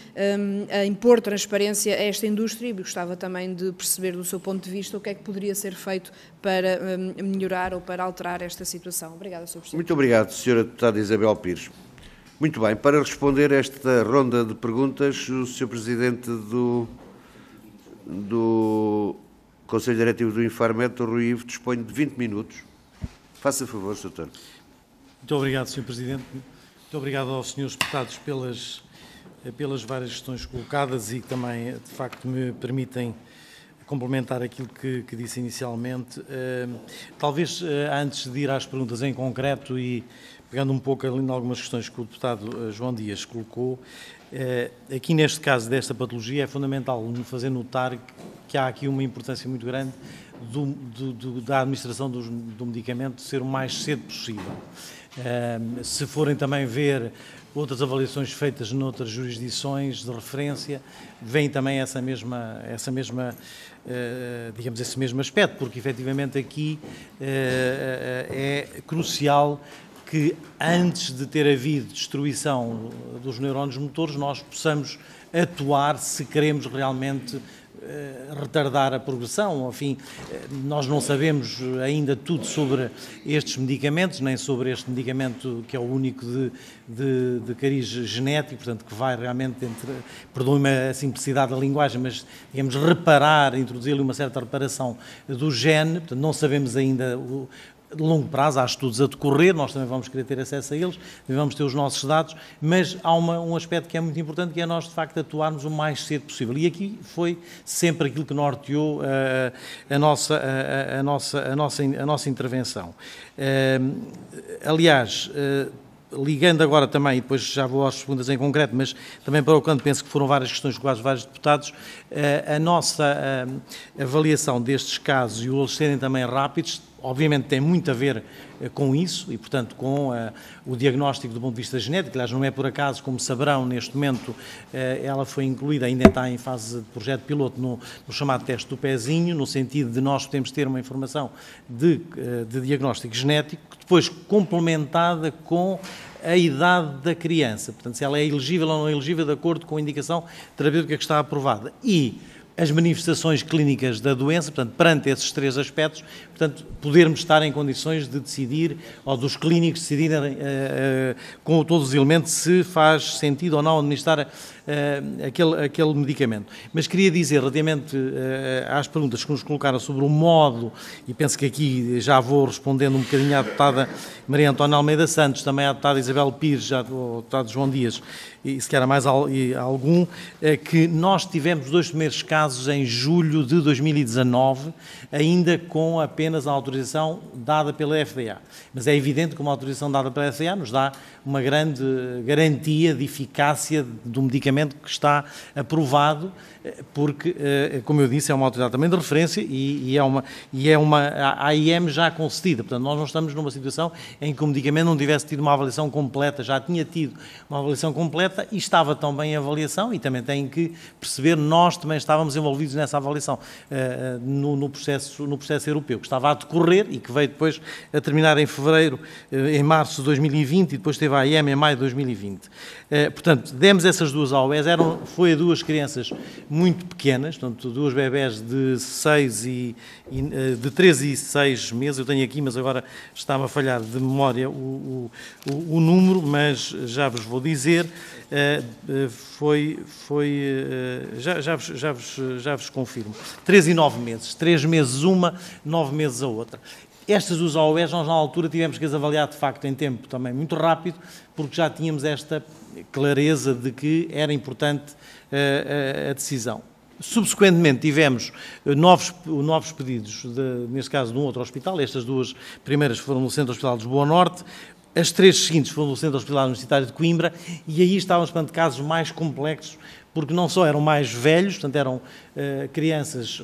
a impor transparência a esta indústria e gostava também de perceber do seu ponto de vista o que é que poderia ser feito para melhorar ou para alterar esta situação. Obrigada, Sr. Presidente. Muito obrigado, Sra. Deputada Isabel Pires. Muito bem, para responder a esta ronda de perguntas, o Sr. Presidente do Conselho Diretivo do Infarmed, Dr. Rui Ivo, dispõe de 20 minutos. Faça favor, Sr. Doutor. Muito obrigado, Sr. Presidente. Muito obrigado aos senhores deputados pelas várias questões colocadas e que também, de facto, me permitem complementar aquilo que disse inicialmente. Talvez, antes de ir às perguntas em concreto e pegando um pouco ali em algumas questões que o deputado João Dias colocou, aqui neste caso desta patologia é fundamental fazer notar que há aqui uma importância muito grande da administração do medicamento ser o mais cedo possível. Se forem também ver outras avaliações feitas noutras jurisdições de referência, vem também digamos, esse mesmo aspecto, porque efetivamente aqui é crucial que antes de ter havido destruição dos neurónios motores, nós possamos atuar se queremos realmente retardar a progressão. Enfim, nós não sabemos ainda tudo sobre estes medicamentos, nem sobre este medicamento que é o único de cariz genético, portanto, que vai realmente, perdoem-me a simplicidade da linguagem, mas, digamos, introduzir-lhe uma certa reparação do gene, portanto, não sabemos ainda de longo prazo, há estudos a decorrer, nós também vamos querer ter acesso a eles, vamos ter os nossos dados, mas há um aspecto que é muito importante, que é nós, de facto, atuarmos o mais cedo possível. E aqui foi sempre aquilo que norteou a nossa intervenção. Aliás, ligando agora também, e depois já vou às perguntas em concreto, mas também para o canto penso que foram várias questões colocadas por vários deputados, a nossa avaliação destes casos e eles serem também rápidos, obviamente tem muito a ver com isso e, portanto, com o diagnóstico do ponto de vista genético. Aliás, não é por acaso, como saberão, neste momento ela foi incluída, ainda está em fase de projeto piloto no chamado teste do pezinho, no sentido de nós podemos ter uma informação de diagnóstico genético, depois complementada com a idade da criança, portanto, se ela é elegível ou não é elegível de acordo com a indicação terapêutica que está aprovada. E as manifestações clínicas da doença, portanto, perante esses três aspectos, portanto, podermos estar em condições de decidir, ou dos clínicos decidirem com todos os elementos se faz sentido ou não administrar aquele medicamento. Mas queria dizer, relativamente às perguntas que nos colocaram sobre o modo, e penso que aqui já vou respondendo um bocadinho à deputada Maria Antónia Almeida Santos, também à deputada Isabel Pires, ao deputado João Dias, e se quer mais algum, que nós tivemos os 2 primeiros casos em julho de 2019, ainda com apenas a autorização dada pela FDA. Mas é evidente que uma autorização dada pela FDA nos dá uma grande garantia de eficácia do medicamento que está aprovado, porque, como eu disse, é uma autoridade também de referência e é uma AIM já concedida. Portanto, nós não estamos numa situação em que o medicamento não tivesse tido uma avaliação completa, já tinha tido uma avaliação completa e estava tão bem em avaliação, e também tem que perceber, nós também estávamos envolvidos nessa avaliação no processo europeu, que estava a decorrer e que veio depois a terminar em fevereiro, em março de 2020, e depois teve a AIM em maio de 2020. Portanto, demos essas duas AOEs, foi a 2 crianças muito pequenas, portanto, 2 bebés de 3 e 6 meses, eu tenho aqui, mas agora está-me a falhar de memória o número, mas já vos vou dizer, já vos confirmo, 3 e 9 meses, 3 meses uma, 9 meses a outra. Estas duas AOEs, nós na altura tivemos que as avaliar de facto em tempo também muito rápido, porque já tínhamos esta clareza de que era importante a decisão. Subsequentemente tivemos novos pedidos, neste caso de um outro hospital. Estas 2 primeiras foram no Centro Hospitalar de Lisboa Norte, as 3 seguintes foram no Centro Hospitalar Universitário de Coimbra, e aí estávamos perante casos mais complexos, porque não só eram mais velhos, portanto eram crianças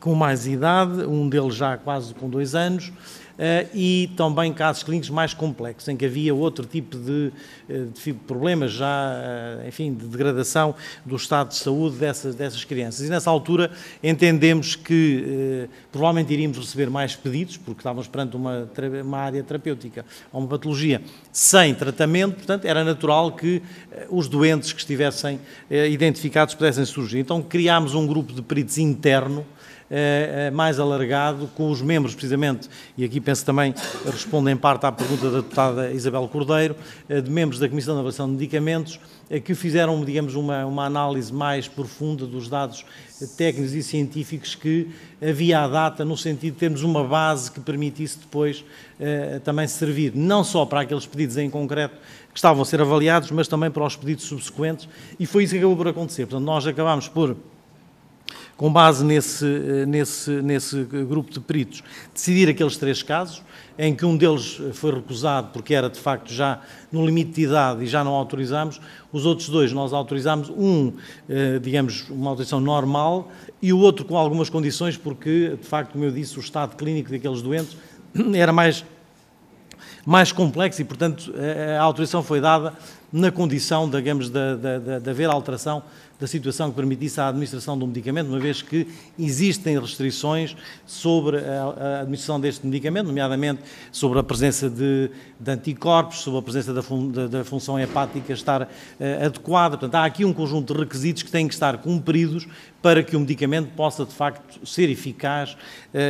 com mais idade, um deles já quase com 2 anos, e também casos clínicos mais complexos, em que havia outro tipo de problemas já, enfim, de degradação do estado de saúde dessas crianças. E nessa altura entendemos que provavelmente iríamos receber mais pedidos, porque estávamos perante uma área terapêutica, ou uma patologia sem tratamento, portanto era natural que os doentes que estivessem identificados pudessem surgir. Então criámos um grupo de peritos interno, mais alargado, com os membros, precisamente, e aqui penso também, respondo em parte à pergunta da deputada Isabel Cordeiro, de membros da Comissão de Avaliação de Medicamentos, que fizeram, digamos, uma análise mais profunda dos dados técnicos e científicos que havia à data, no sentido de termos uma base que permitisse depois também servir, não só para aqueles pedidos em concreto que estavam a ser avaliados, mas também para os pedidos subsequentes, e foi isso que acabou por acontecer. Portanto, nós acabámos por, com base nesse grupo de peritos, decidir aqueles 3 casos, em que um deles foi recusado porque era, de facto, já no limite de idade e já não autorizámos. Os outros 2 nós autorizámos, digamos, uma autorização normal, e o outro com algumas condições, porque, de facto, como eu disse, o estado clínico daqueles doentes era mais complexo e, portanto, a autorização foi dada na condição, digamos, de haver alteração da situação que permitisse a administração do medicamento, uma vez que existem restrições sobre a administração deste medicamento, nomeadamente sobre a presença de anticorpos, sobre a presença da função hepática estar adequada. Portanto, há aqui um conjunto de requisitos que têm que estar cumpridos para que o medicamento possa, de facto, ser eficaz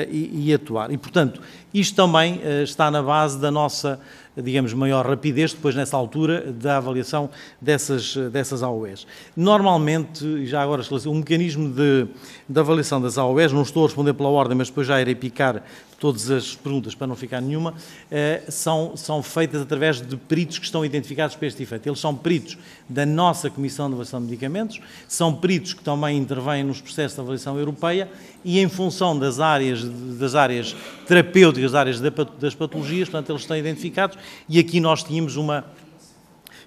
e atuar. E, portanto, isto também está na base da nossa, digamos, maior rapidez, depois nessa altura, da avaliação dessas AOEs. Normalmente, igualmente, e já agora esclarecer, um mecanismo de avaliação das AOEs, não estou a responder pela ordem, mas depois já irei picar todas as perguntas para não ficar nenhuma, são feitas através de peritos que estão identificados para este efeito. Eles são peritos da nossa Comissão de Avaliação de Medicamentos, são peritos que também intervêm nos processos de avaliação europeia e em função das áreas terapêuticas, das áreas das patologias, portanto, eles estão identificados e aqui nós tínhamos uma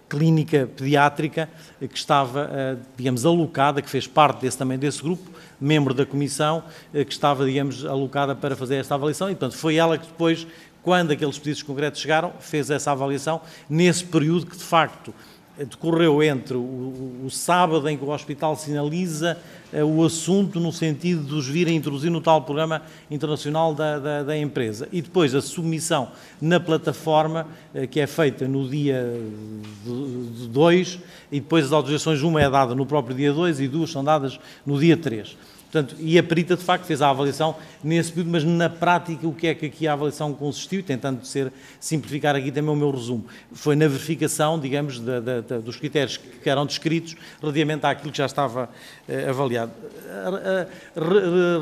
clínica pediátrica que estava, digamos, alocada, que fez parte também desse grupo, membro da comissão, que estava, digamos, alocada para fazer esta avaliação e, portanto, foi ela que depois, quando aqueles pedidos concretos chegaram, fez essa avaliação nesse período que, de facto, decorreu entre o sábado em que o hospital sinaliza o assunto no sentido de os vir a introduzir no tal programa internacional da empresa e depois a submissão na plataforma que é feita no dia 2 e depois as autorizações, uma é dada no próprio dia 2 e duas são dadas no dia 3. Portanto, e a perita, de facto, fez a avaliação nesse período, mas na prática o que é que aqui a avaliação consistiu, tentando simplificar aqui também o meu resumo, foi na verificação, digamos, dos critérios que eram descritos relativamente àquilo que já estava avaliado.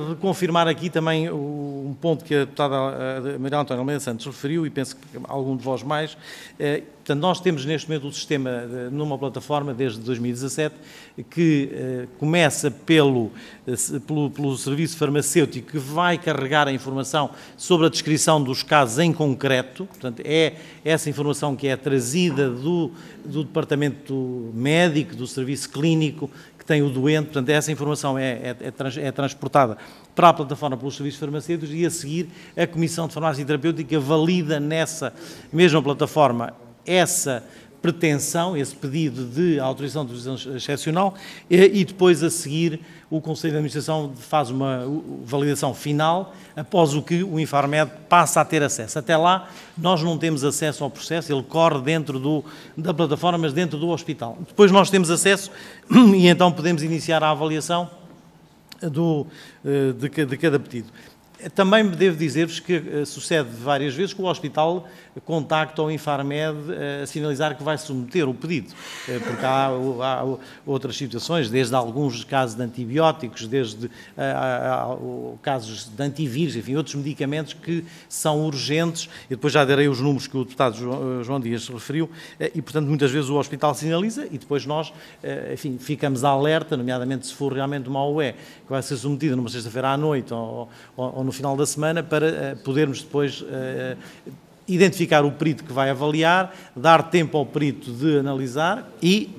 Reconfirmar aqui também um ponto que a deputada Maria Antónia Almeida Santos referiu, e penso que algum de vós mais. Portanto, nós temos neste momento o sistema numa plataforma desde 2017 que começa pelo serviço farmacêutico que vai carregar a informação sobre a descrição dos casos em concreto, portanto é essa informação que é trazida do departamento médico, do serviço clínico que tem o doente, portanto essa informação é transportada para a plataforma pelos serviços farmacêuticos e a seguir a Comissão de Farmácia Terapêutica valida nessa mesma plataforma essa pretensão, esse pedido de autorização de utilização excepcional e depois a seguir o Conselho de Administração faz uma validação final, após o que o Infarmed passa a ter acesso. Até lá nós não temos acesso ao processo, ele corre dentro da plataforma, mas dentro do hospital. Depois nós temos acesso e então podemos iniciar a avaliação de cada pedido. Também devo dizer-vos que sucede várias vezes que o hospital contacta o Infarmed a sinalizar que vai submeter o pedido, porque há outras situações, desde alguns casos de antibióticos, desde casos de antivírus, enfim, outros medicamentos que são urgentes, e depois já darei os números que o deputado João Dias referiu, e portanto muitas vezes o hospital sinaliza e depois nós, enfim, ficamos alerta, nomeadamente se for realmente uma AOE que vai ser submetida numa sexta-feira à noite ou no final da semana, para podermos depois identificar o perito que vai avaliar, dar tempo ao perito de analisar e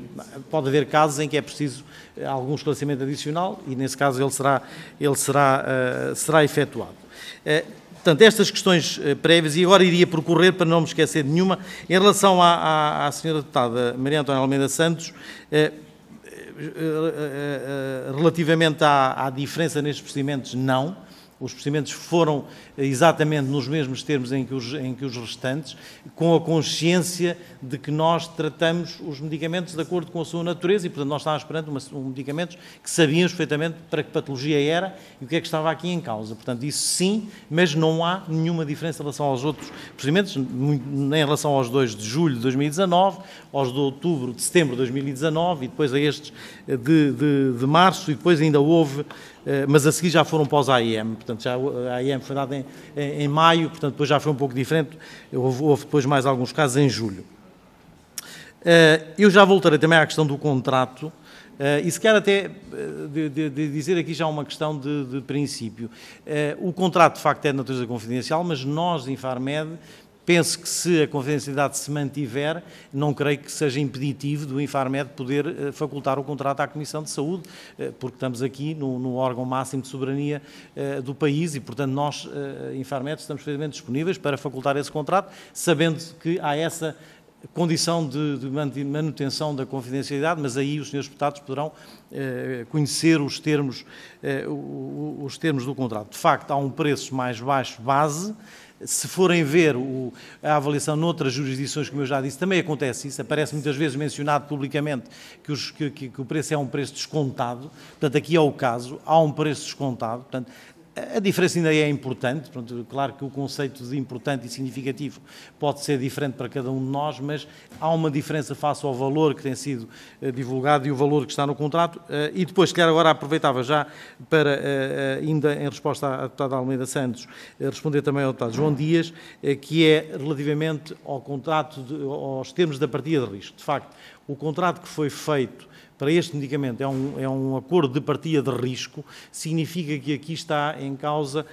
pode haver casos em que é preciso algum esclarecimento adicional e nesse caso ele será efetuado. Portanto, estas questões prévias, e agora iria percorrer para não me esquecer de nenhuma, em relação à senhora deputada Maria Antónia Almeida Santos, relativamente à diferença nestes procedimentos, não. Os procedimentos foram exatamente nos mesmos termos em que os restantes, com a consciência de que nós tratamos os medicamentos de acordo com a sua natureza e, portanto, nós estávamos perante medicamentos que sabíamos perfeitamente para que patologia era e o que é que estava aqui em causa. Portanto, isso sim, mas não há nenhuma diferença em relação aos outros procedimentos, nem em relação aos 2 de julho de 2019, aos de setembro de 2019 e depois a estes de março e depois ainda houve, mas a seguir já foram para os AIM, portanto já a AIM foi dada em maio, portanto depois já foi um pouco diferente, houve depois mais alguns casos em julho. Eu já voltarei também à questão do contrato, e se quer até de dizer aqui já uma questão de princípio. O contrato de facto é de natureza confidencial, mas nós, Infarmed, penso que se a confidencialidade se mantiver, não creio que seja impeditivo do Infarmed poder facultar o contrato à Comissão de Saúde, porque estamos aqui no órgão máximo de soberania do país e, portanto, nós, Infarmed, estamos perfeitamente disponíveis para facultar esse contrato, sabendo que há essa condição de manutenção da confidencialidade, mas aí os senhores deputados poderão conhecer os termos do contrato. De facto, há um preço mais baixo base. Se forem ver a avaliação noutras jurisdições, como eu já disse, também acontece isso, aparece muitas vezes mencionado publicamente que o preço é um preço descontado, portanto aqui é o caso, há um preço descontado, portanto A diferença ainda é importante, portanto, claro que o conceito de importante e significativo pode ser diferente para cada um de nós, mas há uma diferença face ao valor que tem sido divulgado e o valor que está no contrato. E depois, claro, agora aproveitava já para, ainda em resposta à deputada Almeida Santos, responder também ao deputado João Dias, que é relativamente ao contrato, aos termos da partilha de risco. De facto, o contrato que foi feito para este medicamento é um acordo de partilha de risco, significa que aqui está em causa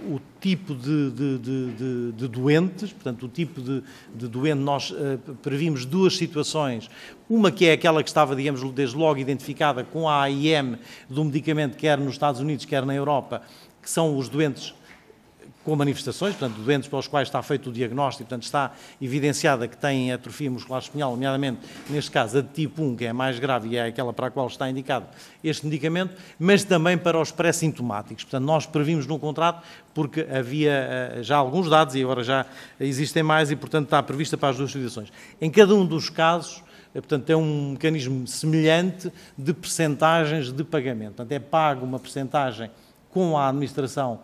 o tipo de doentes, portanto, o tipo de doente. Nós previmos duas situações, uma que é aquela que estava, digamos, desde logo identificada com a AIM do medicamento, quer nos Estados Unidos, quer na Europa, que são os doentes com manifestações, portanto, doentes para os quais está feito o diagnóstico, portanto, está evidenciada que têm atrofia muscular espinhal, nomeadamente, neste caso, a de tipo 1, que é a mais grave e é aquela para a qual está indicado este medicamento, mas também para os pré-sintomáticos. Portanto, nós previmos no contrato, porque havia já alguns dados e agora já existem mais e, portanto, está prevista para as duas situações. Em cada um dos casos, portanto, tem um mecanismo semelhante de percentagens de pagamento. Portanto, é pago uma percentagem com a administração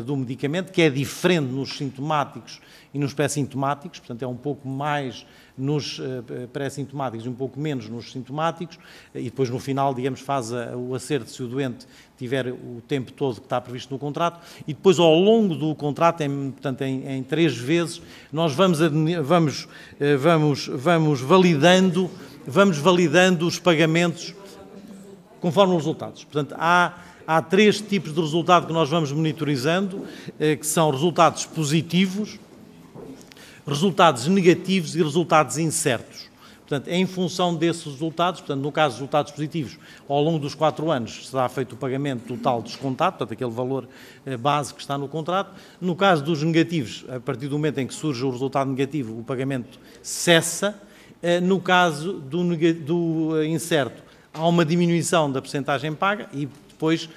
do medicamento, que é diferente nos sintomáticos e nos pré-sintomáticos, portanto é um pouco mais nos pré-sintomáticos e um pouco menos nos sintomáticos, e depois no final, digamos, faz o acerto se o doente tiver o tempo todo que está previsto no contrato, e depois ao longo do contrato, portanto em 3 vezes, nós vamos validando os pagamentos conforme os resultados. Portanto, há 3 tipos de resultado que nós vamos monitorizando, que são resultados positivos, resultados negativos e resultados incertos. Portanto, em função desses resultados, portanto, no caso dos resultados positivos, ao longo dos 4 anos será feito o pagamento total descontado, portanto, aquele valor base que está no contrato. No caso dos negativos, a partir do momento em que surge o resultado negativo, o pagamento cessa. No caso do incerto, há uma diminuição da percentagem paga e depois,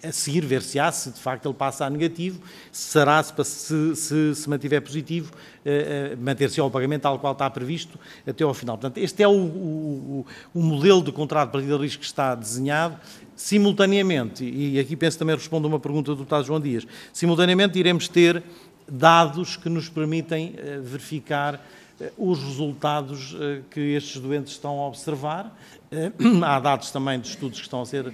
a seguir, ver-se-á se de facto ele passa a negativo, se mantiver positivo, manter-se ao pagamento tal qual está previsto até ao final. Portanto, este é o modelo de contrato de partilha de risco que está desenhado. Simultaneamente, e aqui penso também respondo a uma pergunta do deputado João Dias, simultaneamente iremos ter dados que nos permitem verificar os resultados que estes doentes estão a observar. Há dados também de estudos que estão a ser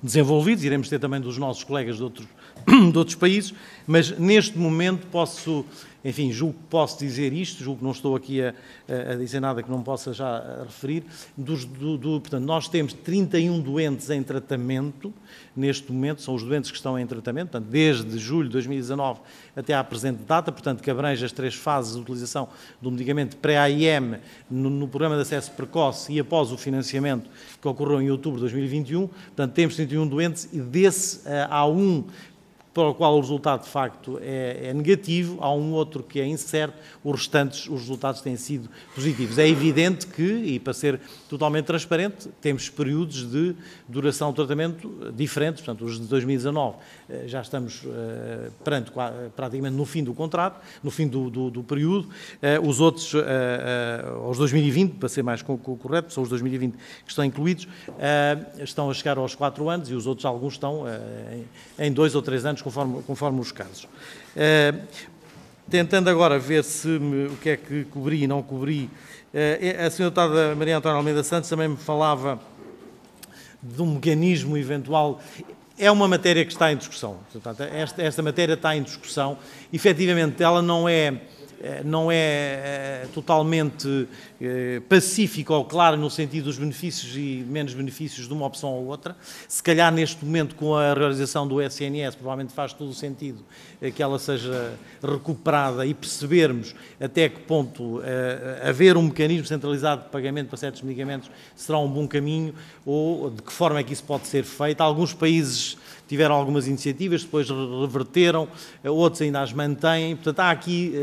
desenvolvidos, iremos ter também dos nossos colegas de outros países, mas neste momento julgo que posso dizer isto, julgo que não estou aqui a dizer nada que não possa já referir. Portanto, nós temos 31 doentes em tratamento, neste momento, são os doentes que estão em tratamento, portanto, desde julho de 2019 até à presente data, portanto, que abrange as 3 fases de utilização do medicamento pré-AIM no programa de acesso precoce e após o financiamento que ocorreu em outubro de 2021. Portanto, temos 31 doentes e desse há um para o qual o resultado de facto é negativo, há um outro que é incerto, os restantes, os resultados têm sido positivos. É evidente que, e para ser totalmente transparente, temos períodos de duração de tratamento diferentes, portanto, os de 2019 já estamos praticamente no fim do contrato, no fim do período, os outros, aos 2020, para ser mais correto, são os 2020 que estão incluídos, estão a chegar aos 4 anos e os outros, alguns estão em 2 ou 3 anos, conforme os casos. Tentando agora ver o que é que cobri e não cobri, a senhora deputada Maria Antónia Almeida Santos também me falava de um mecanismo eventual. É uma matéria que está em discussão. Portanto, esta matéria está em discussão. Efetivamente, ela não é totalmente pacífica ou clara no sentido dos benefícios e menos benefícios de uma opção ou outra. Se calhar, neste momento, com a realização do SNS, provavelmente faz todo o sentido que ela seja recuperada e percebermos até que ponto haver um mecanismo centralizado de pagamento para certos medicamentos será um bom caminho ou de que forma é que isso pode ser feito. Alguns países tiveram algumas iniciativas, depois reverteram, outros ainda as mantêm. Portanto, há aqui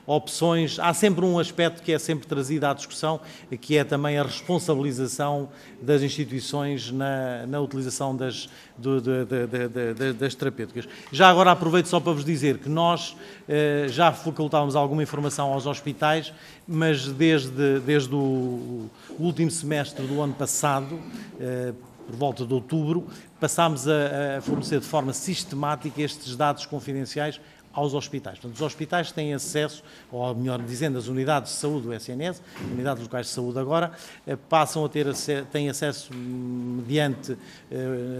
opções. Há sempre um aspecto que é sempre trazido à discussão, que é também a responsabilização das instituições na utilização das terapêuticas. Já agora aproveito só para vos dizer que nós já facultávamos alguma informação aos hospitais, mas desde o último semestre do ano passado, por volta de outubro, passámos a fornecer de forma sistemática estes dados confidenciais aos hospitais. Portanto, os hospitais têm acesso, ou melhor dizendo, as unidades de saúde do SNS, unidades locais de saúde agora, passam a ter têm acesso mediante,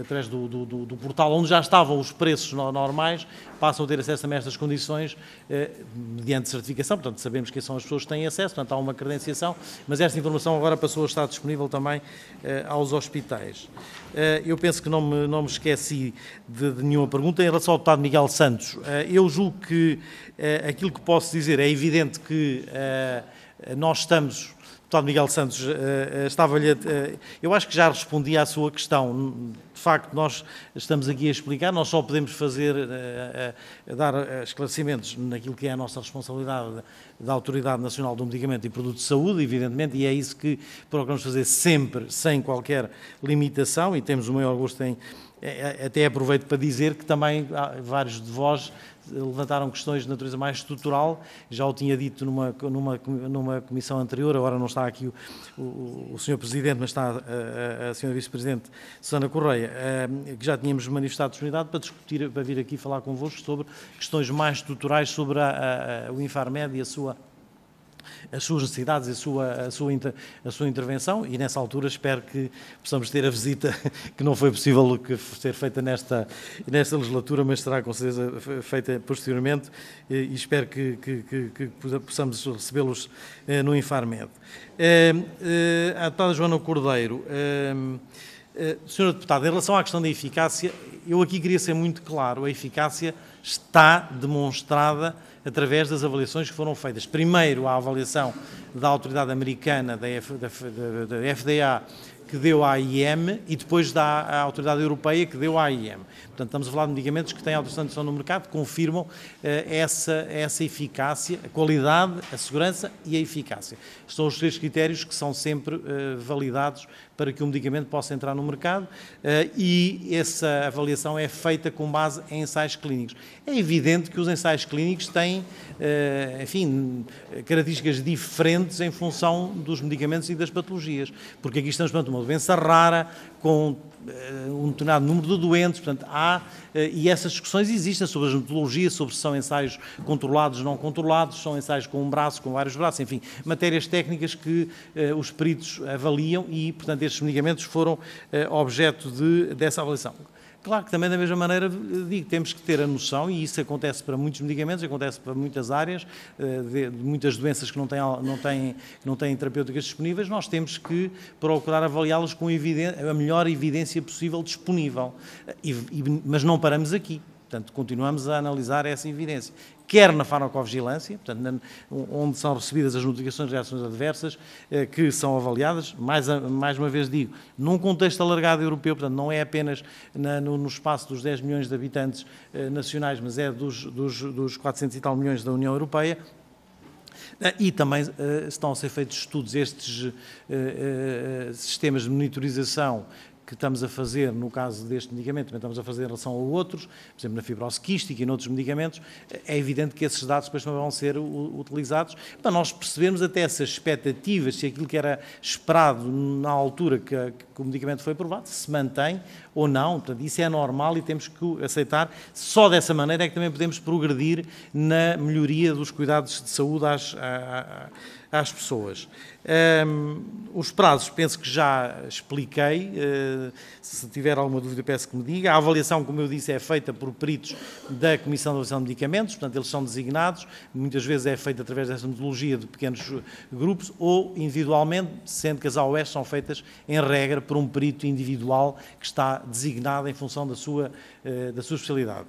através do portal onde já estavam os preços normais, passam a ter acesso também a estas condições mediante certificação, portanto sabemos quem são as pessoas que têm acesso, portanto há uma credenciação, mas esta informação agora passou a estar disponível também aos hospitais. Eu penso que não me esqueci de nenhuma pergunta. Em relação ao deputado Miguel Santos, eu julgo que aquilo que posso dizer é evidente que nós estamos... Deputado Miguel Santos, eu acho que já respondi à sua questão. De facto, nós estamos aqui a explicar, nós só podemos fazer, dar esclarecimentos naquilo que é a nossa responsabilidade da Autoridade Nacional do Medicamento e Produto de Saúde, evidentemente, e é isso que procuramos fazer sempre, sem qualquer limitação, e temos o maior gosto em... Até aproveito para dizer que também vários de vós levantaram questões de natureza mais estrutural, já o tinha dito numa comissão anterior, agora não está aqui o Sr. Presidente, mas está a Sra. Vice-Presidente Susana Correia, que já tínhamos manifestado disponibilidade para discutir, para vir aqui falar convosco sobre questões mais estruturais sobre o Infarmed e as suas necessidades e a sua intervenção, e nessa altura espero que possamos ter a visita que não foi possível ser feita nesta legislatura, mas será com certeza feita posteriormente, e espero que possamos recebê-los no Infarmed. A deputada Joana Cordeiro, Sra. Deputada, em relação à questão da eficácia, eu aqui queria ser muito claro, a eficácia está demonstrada através das avaliações que foram feitas. Primeiro, a avaliação da autoridade americana, da FDA, que deu à AIM, e depois da autoridade europeia, que deu à AIM. Portanto, estamos a falar de medicamentos que têm autorização no mercado, que confirmam essa eficácia, a qualidade, a segurança e a eficácia. São os três critérios que são sempre validados para que um medicamento possa entrar no mercado, e essa avaliação é feita com base em ensaios clínicos. É evidente que os ensaios clínicos têm, enfim, características diferentes em função dos medicamentos e das patologias, porque aqui estamos perante uma doença rara, com um determinado número de doentes, portanto, e essas discussões existem sobre as metodologias, sobre se são ensaios controlados ou não controlados, são ensaios com um braço, com vários braços, enfim, matérias técnicas que os peritos avaliam e, portanto, estes medicamentos foram objeto dessa avaliação. Claro que também, da mesma maneira, digo, temos que ter a noção, e isso acontece para muitos medicamentos, acontece para muitas áreas, de muitas doenças que não têm terapêuticas disponíveis, nós temos que procurar avaliá-las com a melhor evidência possível disponível. Mas não paramos aqui. Portanto, continuamos a analisar essa evidência, quer na farmacovigilância, portanto, onde são recebidas as notificações de reações adversas, que são avaliadas, mais uma vez digo, num contexto alargado europeu, portanto, não é apenas no espaço dos 10 milhões de habitantes nacionais, mas é dos 400 e tal milhões da União Europeia. E também estão a ser feitos estudos, estes sistemas de monitorização que estamos a fazer no caso deste medicamento, também estamos a fazer em relação a outros, por exemplo, na fibrose quística e noutros medicamentos, é evidente que esses dados depois também vão ser utilizados para nós percebermos até essas expectativas, se aquilo que era esperado na altura que o medicamento foi aprovado, se mantém ou não. Portanto, isso é normal e temos que aceitar. Só dessa maneira é que também podemos progredir na melhoria dos cuidados de saúde às pessoas. Os prazos, penso que já expliquei. Se tiver alguma dúvida, peço que me diga. A avaliação, como eu disse, é feita por peritos da Comissão de Avaliação de Medicamentos, portanto, eles são designados, muitas vezes é feita através dessa metodologia de pequenos grupos ou individualmente, sendo que as AOS são feitas, em regra, por um perito individual que está designado em função da sua especialidade.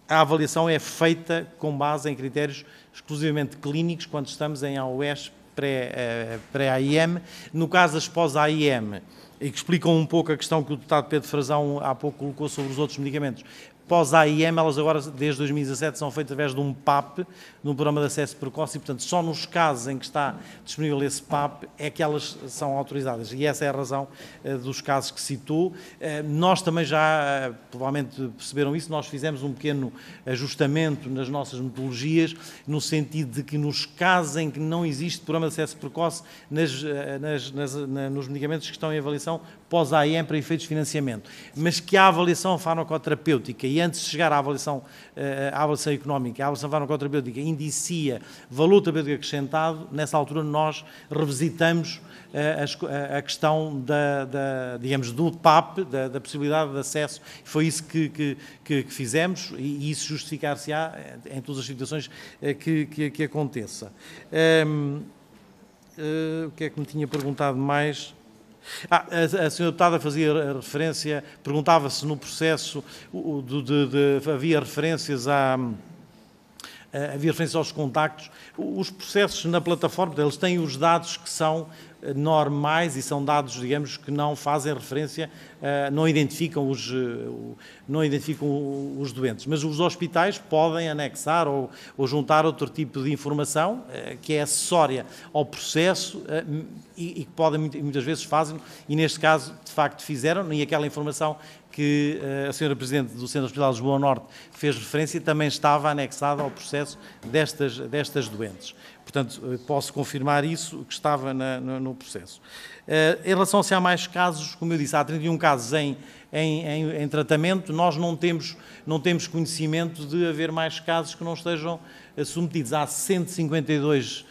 A avaliação é feita com base em critérios exclusivamente clínicos, quando estamos em AOS pré-AIM. No caso das pós-AIM, e que explicam um pouco a questão que o deputado Pedro Frazão há pouco colocou sobre os outros medicamentos, pós-AIM, elas agora, desde 2017, são feitas através de um PAP, de um Programa de Acesso Precoce, e, portanto, só nos casos em que está disponível esse PAP é que elas são autorizadas. E essa é a razão dos casos que citou. Nós também já, provavelmente perceberam isso, nós fizemos um pequeno ajustamento nas nossas metodologias, no sentido de que nos casos em que não existe Programa de Acesso Precoce, nos medicamentos que estão em avaliação pós-AIM para efeitos de financiamento, mas que a avaliação farmacoterapêutica, e antes de chegar à avaliação económica, a avaliação farmacoterapêutica indicia valor terapêutico acrescentado, nessa altura nós revisitamos a questão digamos, do PAP, da possibilidade de acesso. Foi isso que fizemos, e isso justificar-se-á em todas as situações que aconteça. O que é que me tinha perguntado mais? A senhora deputada fazia referência, perguntava-se no processo, havia referências aos contactos. Os processos na plataforma, eles têm os dados que são normais e são dados, digamos, que não fazem referência, não identificam os doentes. Mas os hospitais podem anexar ou juntar outro tipo de informação que é acessória ao processo e que podem, muitas vezes fazem, e neste caso, de facto, fizeram, e aquela informação que a senhora Presidente do Centro Hospitalar de Lisboa Norte fez referência também estava anexada ao processo destas doentes. Portanto, posso confirmar isso, que estava no processo. Em relação a se há mais casos, como eu disse, há 31 casos em tratamento, nós não temos conhecimento de haver mais casos que não estejam submetidos. Há 152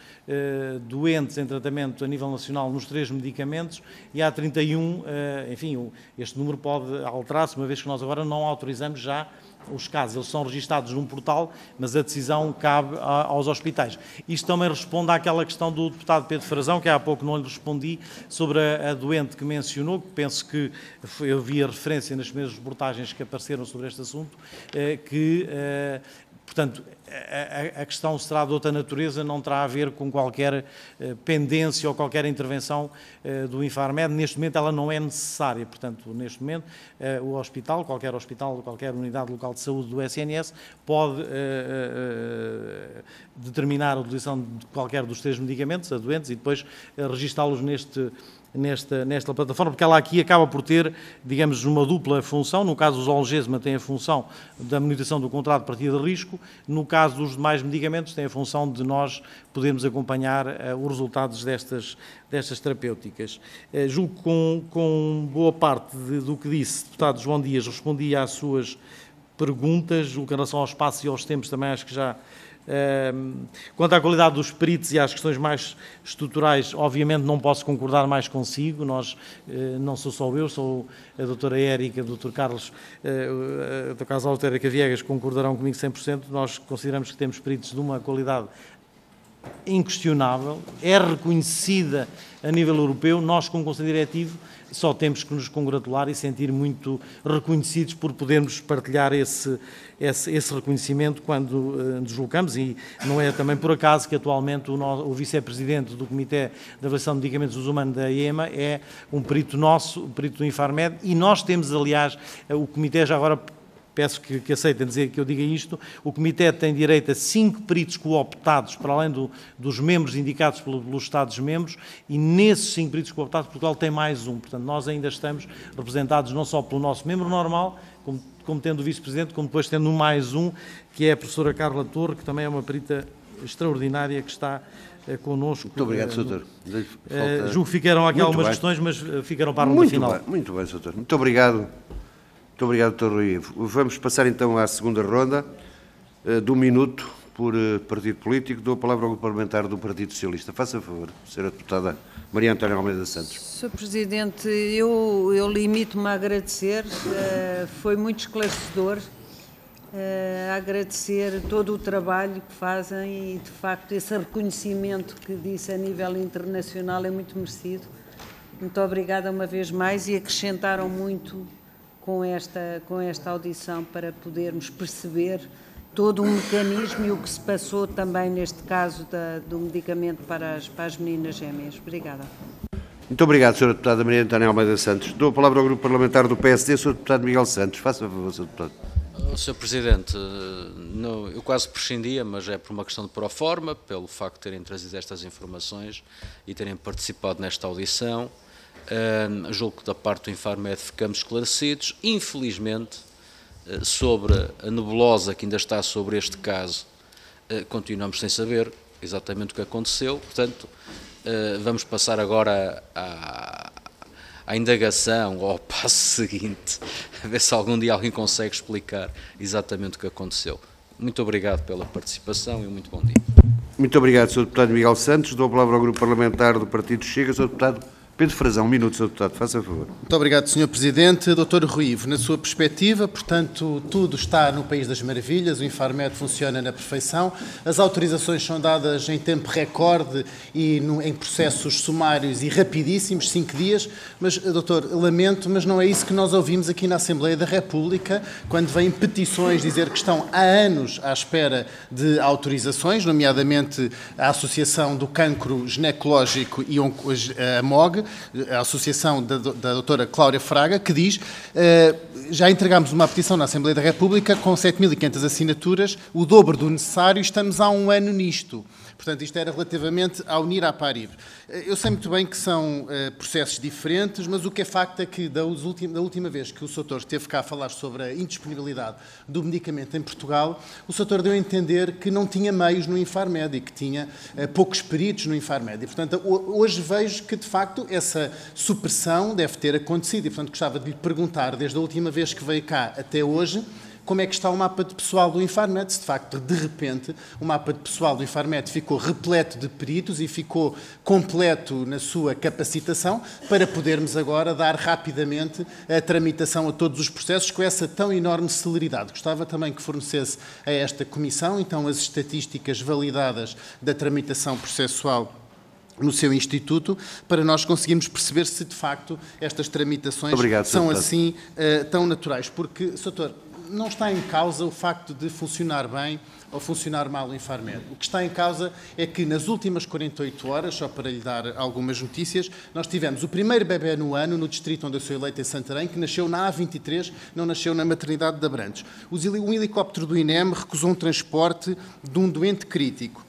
doentes em tratamento a nível nacional nos 3 medicamentos e há 31, enfim, este número pode alterar-se, uma vez que nós agora não autorizamos já os casos. Eles são registados num portal, mas a decisão cabe aos hospitais. Isto também responde àquela questão do deputado Pedro Frazão, que há pouco não lhe respondi, sobre a doente que mencionou, que penso que eu vi a referência nas primeiras reportagens que apareceram sobre este assunto, portanto, a questão será de outra natureza, não terá a ver com qualquer pendência ou qualquer intervenção do Infarmed. Neste momento ela não é necessária, portanto, neste momento o hospital, qualquer unidade local de saúde do SNS pode determinar a utilização de qualquer dos 3 medicamentos a doentes e depois registá-los nesta plataforma, porque ela aqui acaba por ter, digamos, uma dupla função. No caso dos Zolgensma tem a função da monitoração do contrato de partida de risco, no caso dos demais medicamentos tem a função de nós podermos acompanhar os resultados destas terapêuticas. Julgo que com boa parte do que disse, deputado João Dias, respondi às suas perguntas. Julgo que em relação ao espaço e aos tempos também acho que já... Quanto à qualidade dos peritos e às questões mais estruturais, obviamente não posso concordar mais consigo. Não sou só eu, sou a doutora Érica, o doutor Carlos, a doutora Carlos Érica Viegas concordarão comigo 100%. Nós consideramos que temos peritos de uma qualidade inquestionável, é reconhecida a nível europeu. Nós, como Conselho Diretivo, só temos que nos congratular e sentir muito reconhecidos por podermos partilhar esse reconhecimento quando nos deslocamos, e não é também por acaso que atualmente o vice-presidente do Comitê de Avaliação de Medicamentos de Uso Humano da EMA é um perito nosso, um perito do Infarmed, e nós temos, aliás, o Comitê, já agora peço que aceitem dizer que eu diga isto, o Comitê tem direito a 5 peritos cooptados, para além dos membros indicados pelos Estados-membros, e nesses 5 peritos cooptados Portugal tem mais um. Portanto, nós ainda estamos representados não só pelo nosso membro normal, como tendo o Vice-Presidente, como depois tendo mais um, que é a professora Carla Torre, que também é uma perita extraordinária que está connosco. Muito obrigado, Sr. Doutor. Julgo que ficaram aqui algumas questões, mas ficaram para a ronda final. Muito bem, Sr. Doutor. Muito obrigado. Muito obrigado, Dr. Rui Ivo. Vamos passar então à segunda ronda, de 1 minuto por partido político. Dou a palavra ao Grupo Parlamentar do Partido Socialista. Faça favor, Sra. Deputada Maria Antónia Almeida Santos. Sr. Presidente, eu limito-me a agradecer, foi muito esclarecedor, a agradecer todo o trabalho que fazem e, de facto, esse reconhecimento que disse a nível internacional é muito merecido. Muito obrigada uma vez mais, e acrescentaram muito com esta audição para podermos perceber todo o mecanismo e o que se passou também neste caso do medicamento para as meninas gêmeas. Obrigada. Muito obrigado, Sra. Deputada Maria Antónia Almeida Santos. Dou a palavra ao Grupo Parlamentar do PSD, Sr. Deputado Miguel Santos. Faça favor, Sr. Deputado. Sr. Presidente, eu quase prescindia, mas é por uma questão de proforma, pelo facto de terem trazido estas informações e terem participado nesta audição. Julgo que da parte do Infarmed ficamos esclarecidos. Infelizmente, sobre a nebulosa que ainda está sobre este caso, continuamos sem saber exatamente o que aconteceu. Portanto, vamos passar agora à indagação ou ao passo seguinte, a ver se algum dia alguém consegue explicar exatamente o que aconteceu. Muito obrigado pela participação e muito bom dia. Muito obrigado, Sr. Deputado Miguel Santos. Dou a palavra ao Grupo Parlamentar do Partido Chega. Sr. Deputado Pedro Frazão, um minuto, Sr. Deputado, faça favor. Muito obrigado, Sr. Presidente. Dr. Rui Ivo, na sua perspectiva, portanto, tudo está no País das Maravilhas, o Infarmed funciona na perfeição, as autorizações são dadas em tempo recorde e em processos sumários e rapidíssimos, 5 dias, mas, doutor, lamento, mas não é isso que nós ouvimos aqui na Assembleia da República, quando vêm petições dizer que estão há anos à espera de autorizações, nomeadamente a Associação do Cancro Ginecológico e a MOG, a associação da doutora Cláudia Fraga, que diz, já entregámos uma petição na Assembleia da República com 7.500 assinaturas, o dobro do necessário, estamos há um ano nisto. Portanto, isto era relativamente ao Niraparib. Eu sei muito bem que são processos diferentes, mas o que é facto é que da última vez que o Sr. esteve cá a falar sobre a indisponibilidade do medicamento em Portugal, o Sr. deu a entender que não tinha meios no Infarmed e que tinha poucos peritos no Infarmed. E, portanto, hoje vejo que, de facto, essa supressão deve ter acontecido. E, portanto, gostava de lhe perguntar, desde a última vez que veio cá até hoje, como é que está o mapa de pessoal do Infarmed, se de facto, de repente, o mapa de pessoal do Infarmed ficou repleto de peritos e ficou completo na sua capacitação para podermos agora dar rapidamente a tramitação a todos os processos com essa tão enorme celeridade. Gostava também que fornecesse a esta Comissão, então, as estatísticas validadas da tramitação processual no seu Instituto, para nós conseguirmos perceber se, de facto, estas tramitações são assim tão naturais. Porque, Sr. não está em causa o facto de funcionar bem ou funcionar mal o Infarmed. O que está em causa é que nas últimas 48 horas, só para lhe dar algumas notícias, nós tivemos o primeiro bebê no ano, no distrito onde eu sou eleito, em Santarém, que nasceu na A23, não nasceu na maternidade de Abrantes. Um helicóptero do INEM recusou um transporte de um doente crítico.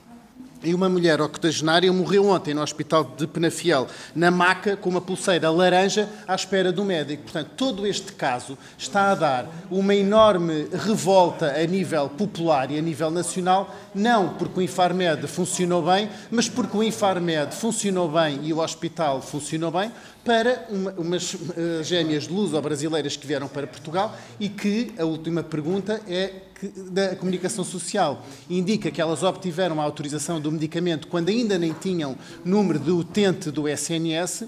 E uma mulher octogenária morreu ontem no Hospital de Penafiel, na maca, com uma pulseira laranja, à espera do médico. Portanto, todo este caso está a dar uma enorme revolta a nível popular e a nível nacional, não porque o Infarmed funcionou bem, mas porque o Infarmed funcionou bem e o hospital funcionou bem, para umas gêmeas luso-brasileiras que vieram para Portugal e que, a última pergunta é da Comunicação Social, indica que elas obtiveram a autorização do medicamento quando ainda nem tinham número de utente do SNS.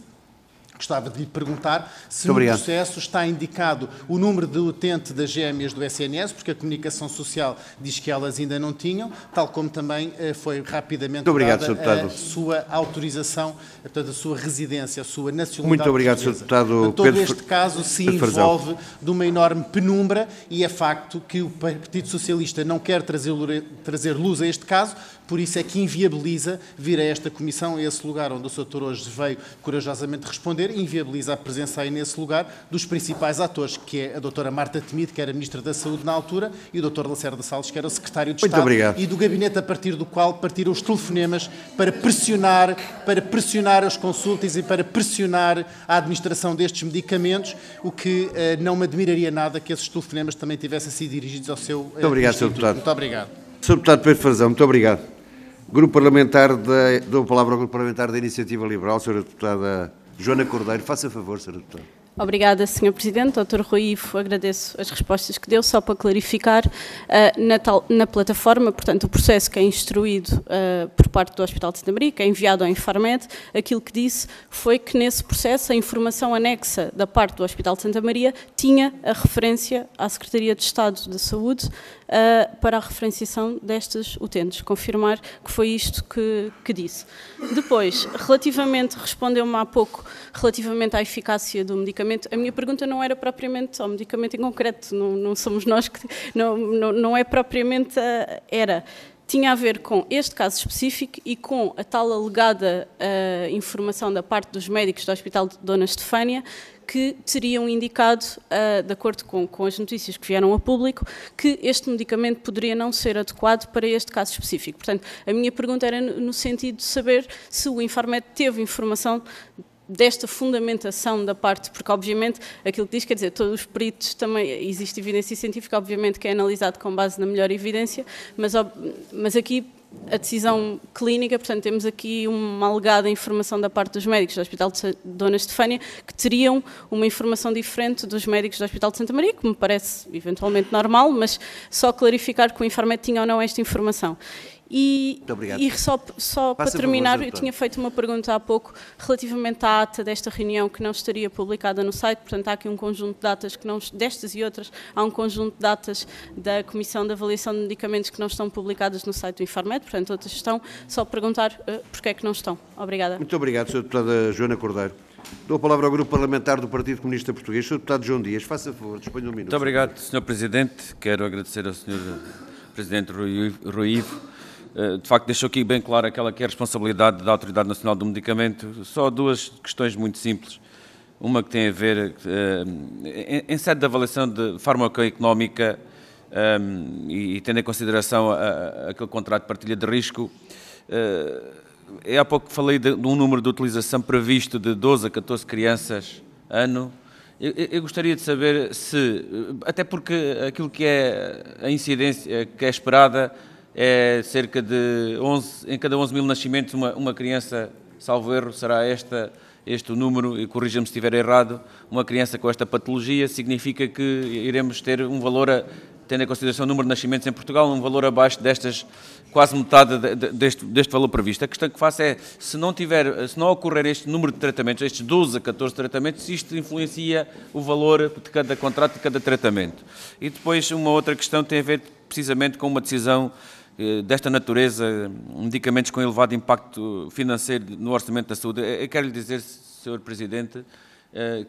Gostava de lhe perguntar se no processo está indicado o número de utente das gêmeas do SNS, porque a Comunicação Social diz que elas ainda não tinham, tal como também foi rapidamente dada a sua autorização, portanto, a sua residência, a sua nacionalidade. Muito obrigado, Sr. Deputado. Todo este caso se envolve de uma enorme penumbra e é facto que o Partido Socialista não quer trazer luz a este caso, por isso é que inviabiliza vir a esta Comissão, a esse lugar onde o Sr. hoje veio corajosamente responder, inviabiliza a presença aí nesse lugar dos principais atores, que é a doutora Marta Temido, que era Ministra da Saúde na altura, e o Dr. Lacerda Salles, que era o Secretário de Estado, e do gabinete a partir do qual partiram os telefonemas para pressionar as consultas e para pressionar a administração destes medicamentos, o que não me admiraria nada que esses telefonemas também tivessem sido dirigidos ao seu Muito obrigado, Instituto. Sr. Deputado. Muito obrigado. Sr. Deputado Pedro Frazão, muito obrigado. Grupo Parlamentar dou a palavra ao Grupo Parlamentar da Iniciativa Liberal, Sra. Deputada Joana Cordeiro. Faça favor, Sra. Deputada. Obrigada, Sr. Presidente. Dr. Rui Ivo, agradeço as respostas que deu. Só para clarificar, na plataforma, portanto, o processo que é instruído por parte do Hospital de Santa Maria, que é enviado ao Infarmed, aquilo que disse foi que nesse processo a informação anexa da parte do Hospital de Santa Maria tinha a referência à Secretaria de Estado da Saúde para a referenciação destes utentes. Confirmar que foi isto que disse. Depois, respondeu-me há pouco, relativamente à eficácia do medicamento. A minha pergunta não era propriamente ao medicamento em concreto, não somos nós que... Não é propriamente... Tinha a ver com este caso específico e com a tal alegada informação da parte dos médicos do Hospital de Dona Estefânia que teriam indicado, de acordo com as notícias que vieram a público, que este medicamento poderia não ser adequado para este caso específico. Portanto, a minha pergunta era no sentido de saber se o Infarmed teve informação desta fundamentação da parte, porque obviamente aquilo que diz, quer dizer, todos os peritos também, existe evidência científica, obviamente que é analisado com base na melhor evidência, mas aqui a decisão clínica, portanto temos aqui uma alegada informação da parte dos médicos do Hospital de Dona Estefânia que teriam uma informação diferente dos médicos do Hospital de Santa Maria, que me parece eventualmente normal, mas só clarificar que o Infarmed tinha ou não esta informação. E só para terminar, eu tinha feito uma pergunta há pouco relativamente à ata desta reunião que não estaria publicada no site, portanto há aqui um conjunto de datas, que não, destas e outras, há um conjunto de datas da Comissão de Avaliação de Medicamentos que não estão publicadas no site do Infarmed, portanto outras estão, só perguntar porque é que não estão. Obrigada. Muito obrigado, Sra. Deputada Joana Cordeiro. Dou a palavra ao Grupo Parlamentar do Partido Comunista Português. Sr. Deputado João Dias, faça favor, disponha um minuto. Muito obrigado, Sr. Presidente. Quero agradecer ao Sr. Presidente Rui Ivo. De facto, deixou aqui bem claro aquela que é a responsabilidade da Autoridade Nacional do Medicamento. Só duas questões muito simples. Uma que tem a ver, em sede de avaliação de farmacoeconómica e tendo em consideração aquele contrato de partilha de risco, há pouco falei de um número de utilização previsto de 12 a 14 crianças ano. Eu gostaria de saber se, até porque aquilo que é a incidência que é esperada é cerca de 11, em cada 11 mil nascimentos, uma criança, salvo erro, será este o número, e corrija-me se estiver errado, uma criança com esta patologia, significa que iremos ter um valor, tendo em consideração o número de nascimentos em Portugal, um valor abaixo destas, quase metade deste valor previsto. A questão que faço é, se não ocorrer este número de tratamentos, estes 12 a 14 tratamentos, isto influencia o valor de cada contrato, de cada tratamento. E depois uma outra questão tem a ver precisamente com uma decisão desta natureza, medicamentos com elevado impacto financeiro no orçamento da saúde. Eu quero lhe dizer, Sr. Presidente,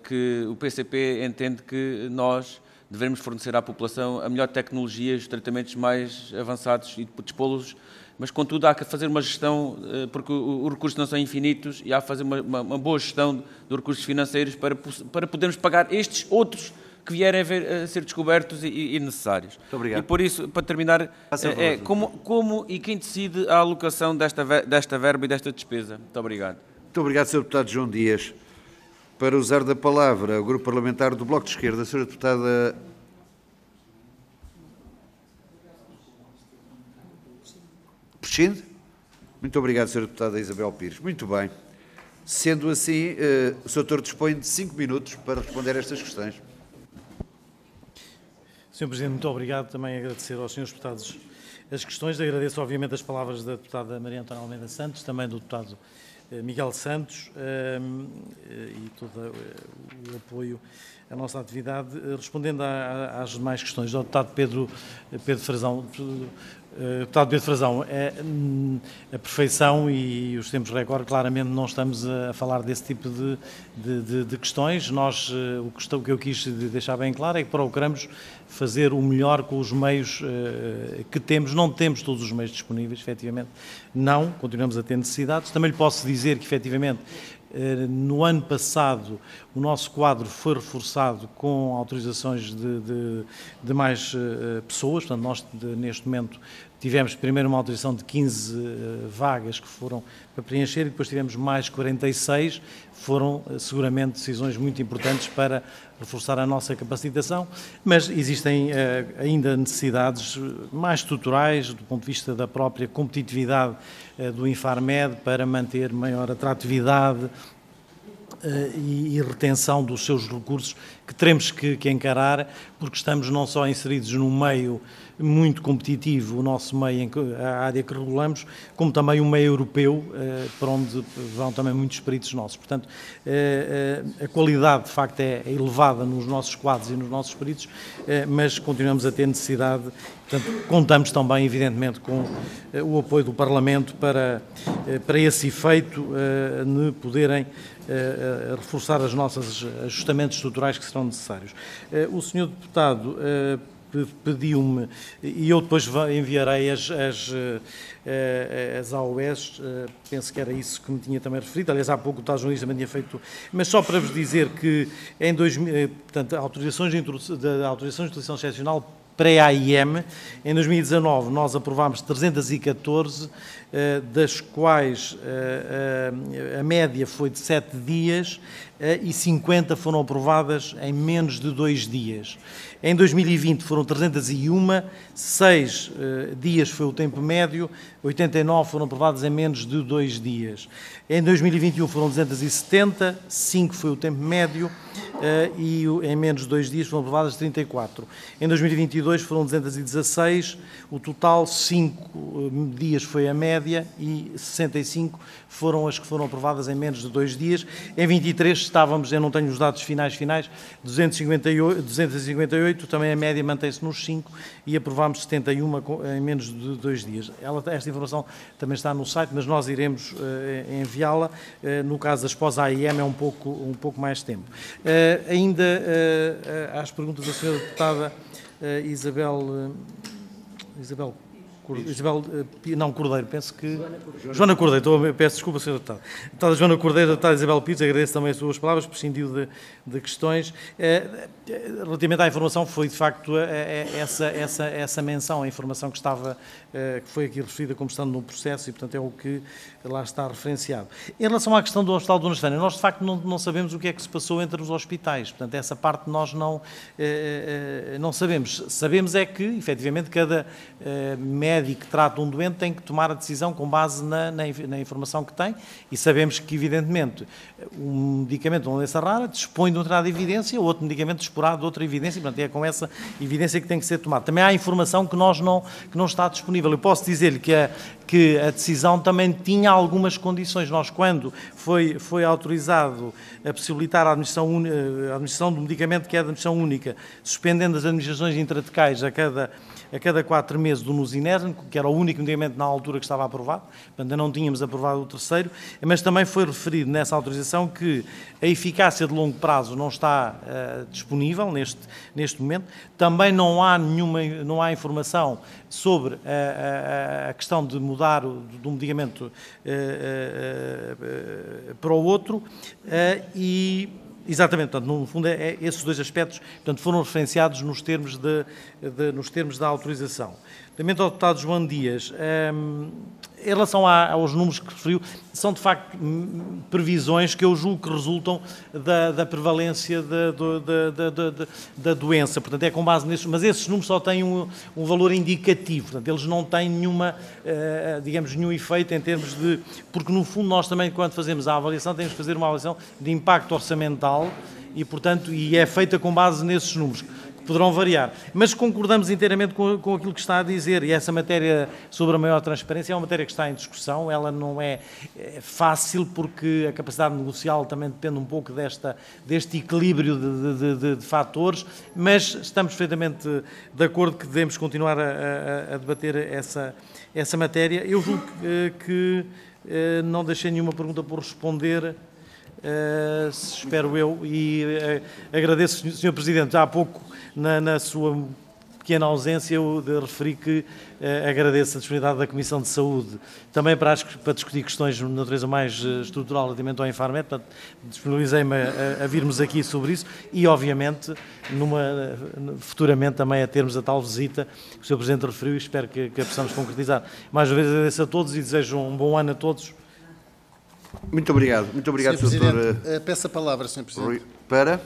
que o PCP entende que nós devemos fornecer à população a melhor tecnologia, os tratamentos mais avançados e dispô-los, mas contudo há que fazer uma gestão, porque os recursos não são infinitos, e há que fazer uma boa gestão dos recursos financeiros para podermos pagar estes outros que vierem a ser descobertos e necessários. Muito obrigado. E por isso, para terminar, como e quem decide a alocação desta verba e desta despesa? Muito obrigado. Muito obrigado, Sr. Deputado João Dias. Para usar da palavra o Grupo Parlamentar do Bloco de Esquerda, a Sra. Deputada Prescinde. Muito obrigado, Sra. Deputada Isabel Pires. Muito bem. Sendo assim, o Sr. Doutor dispõe de 5 minutos para responder a estas questões. Sr. Presidente, muito obrigado. Também agradecer aos senhores deputados as questões. Agradeço, obviamente, as palavras da deputada Maria Antónia Almeida Santos, também do deputado Miguel Santos e todo o apoio à nossa atividade. Respondendo às demais questões, ao deputado Pedro Frazão, deputado Pedro Frazão, a perfeição e os tempos recorde, claramente não estamos a falar desse tipo de questões. Nós, o que eu quis deixar bem claro é que procuramos fazer o melhor com os meios que temos. Não temos todos os meios disponíveis, efetivamente, não, continuamos a ter necessidades. Também lhe posso dizer que, efetivamente, no ano passado o nosso quadro foi reforçado com autorizações de mais pessoas, portanto nós neste momento tivemos primeiro uma autorização de 15 vagas que foram para preencher e depois tivemos mais 46, foram seguramente decisões muito importantes para reforçar a nossa capacitação, mas existem ainda necessidades mais estruturais do ponto de vista da própria competitividade do Infarmed para manter maior atratividade e retenção dos seus recursos que teremos que encarar, porque estamos não só inseridos num meio muito competitivo, o nosso meio, a área que regulamos, como também um meio europeu, para onde vão também muitos peritos nossos. Portanto, a qualidade, de facto, é elevada nos nossos quadros e nos nossos peritos, mas continuamos a ter necessidade, portanto, contamos também, evidentemente, com o apoio do Parlamento para esse efeito, de poderem reforçar os nossos ajustamentos estruturais que serão necessários. O senhor deputado pediu-me, e eu depois enviarei as AOS, penso que era isso que me tinha também referido, aliás, há pouco o tal jornalista me tinha feito, mas só para vos dizer que em 2000, portanto, autorizações de utilização excepcional pré-AIM, em 2019 nós aprovámos 314, das quais a média foi de 7 dias e 50 foram aprovadas em menos de 2 dias. Em 2020 foram 301, 6 dias foi o tempo médio, 89 foram aprovadas em menos de 2 dias. Em 2021 foram 270, 5 foi o tempo médio e em menos de 2 dias foram aprovadas 34. Em 2022 foram 216, o total 5 dias foi a média e 65 foram as que foram aprovadas em menos de 2 dias. Em 23 estávamos, eu não tenho os dados finais, 258, também a média mantém-se nos 5 e aprovámos 71 em menos de 2 dias. Esta informação também está no site, mas nós iremos enviá-la. No caso das pós-AIM é um pouco mais tempo. Ainda às perguntas da senhora deputada Isabel Cordeiro, penso que... Joana Cordeiro, peço desculpa, Sra. Deputada. Deputada Joana Cordeiro, deputada Isabel Pires, agradeço também as suas palavras, prescindiu de questões. Relativamente à informação, foi de facto essa menção, a informação que estava, que foi aqui referida como estando no processo e, portanto, é o que lá está referenciado. Em relação à questão do Hospital Dona Estefânia, nós de facto não sabemos o que é que se passou entre os hospitais, portanto, essa parte nós não sabemos. Sabemos é que, efetivamente, cada médico que trata um doente tem que tomar a decisão com base na informação que tem e sabemos que, evidentemente, um medicamento de uma doença rara dispõe de uma determinada evidência, outro medicamento disporá de outra evidência, e, portanto, é com essa evidência que tem que ser tomada. Também há informação que não está disponível. Eu posso dizer-lhe que a decisão também tinha algumas condições. Nós, quando foi autorizado a possibilitar a administração do medicamento que é de administração única, suspendendo as administrações intratecais a cada 4 meses do Nusinersen, que era o único medicamento na altura que estava aprovado, portanto, ainda não tínhamos aprovado o terceiro, mas também foi referido nessa autorização que a eficácia de longo prazo não está disponível neste momento, também não há informação sobre a questão de mudar do medicamento para o outro e... Exatamente, portanto, no fundo, esses 2 aspectos, portanto, foram referenciados nos termos da autorização. Relativamente ao deputado João Dias, em relação aos números que referiu, são de facto previsões que eu julgo que resultam da prevalência da doença, portanto é com base nesses, mas esses números só têm um valor indicativo, portanto eles não têm nenhum efeito em termos de, porque no fundo nós também quando fazemos a avaliação temos que fazer uma avaliação de impacto orçamental e portanto é feita com base nesses números. Poderão variar, mas concordamos inteiramente com aquilo que está a dizer e essa matéria sobre a maior transparência é uma matéria que está em discussão, ela não é fácil porque a capacidade negocial também depende um pouco deste equilíbrio de fatores, mas estamos perfeitamente de acordo que devemos continuar a debater essa matéria. Eu julgo que não deixei nenhuma pergunta por responder, espero eu, e agradeço, Sr. Presidente, há pouco na sua pequena ausência eu referi que agradeço a disponibilidade da Comissão de Saúde também para discutir questões de natureza mais estrutural relativamente ao Infarmed, portanto disponibilizei-me a virmos aqui sobre isso e obviamente futuramente também a termos a tal visita que o Sr. Presidente referiu e espero que a possamos concretizar. Mais uma vez agradeço a todos e desejo um bom ano a todos. Muito obrigado, Sr. Presidente. Peço a palavra, Sr. Presidente. Para?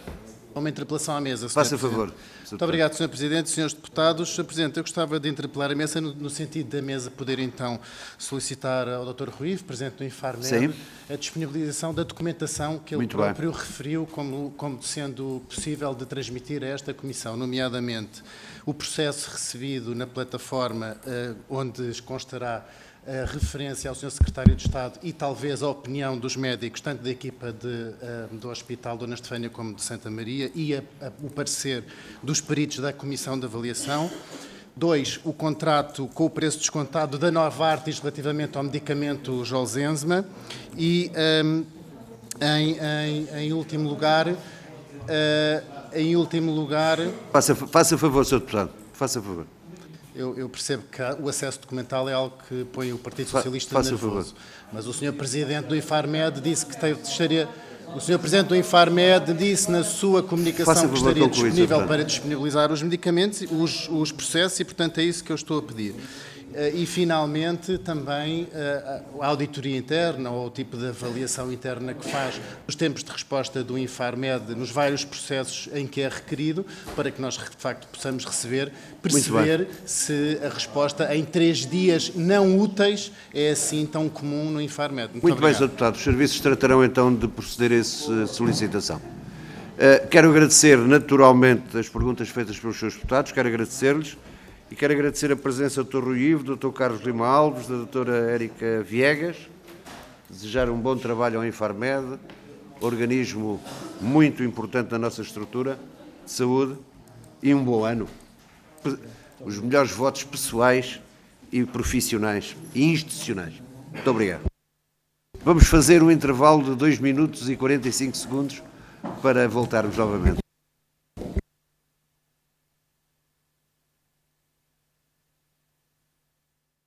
Uma interpelação à mesa, Sr. Faça favor. Muito obrigado, Sr. Presidente, Srs. Deputados. Sr. Presidente, eu gostava de interpelar a mesa no sentido da mesa poder, então, solicitar ao Dr. Rui, Presidente do Infarmed, a disponibilização da documentação que ele próprio referiu como sendo possível de transmitir a esta Comissão, nomeadamente o processo recebido na plataforma onde constará a referência ao Sr. Secretário de Estado e talvez a opinião dos médicos, tanto da equipa do Hospital Dona Estefânia como de Santa Maria e o parecer dos peritos da Comissão de Avaliação. 2, o contrato com o preço descontado da Novartis relativamente ao medicamento Zolgensma e, em último lugar... Faça favor, Sr. Deputado. Faça favor. Eu percebo que o acesso documental é algo que põe o Partido Socialista nervoso. Mas o Sr. Presidente do Infarmed disse que estaria... O Sr. Presidente do Infarmed disse na sua comunicação que estaria disponível para disponibilizar os medicamentos, os processos, e, portanto, é isso que eu estou a pedir. E, finalmente, também a auditoria interna ou o tipo de avaliação interna que faz os tempos de resposta do Infarmed nos vários processos em que é requerido, para que nós, de facto, possamos perceber se a resposta em 3 dias não úteis é assim tão comum no Infarmed. Muito bem, Sr. Deputado. Os serviços tratarão então de proceder a essa solicitação. Quero agradecer naturalmente as perguntas feitas pelos Srs. Deputados, quero agradecer-lhes. E quero agradecer a presença do Dr. Rui Ivo, do Dr. Carlos Lima Alves, da Dra. Érica Viegas, desejar um bom trabalho ao Infarmed, organismo muito importante na nossa estrutura de saúde, e um bom ano. Os melhores votos pessoais e profissionais e institucionais. Muito obrigado. Vamos fazer um intervalo de 2 minutos e 45 segundos para voltarmos novamente.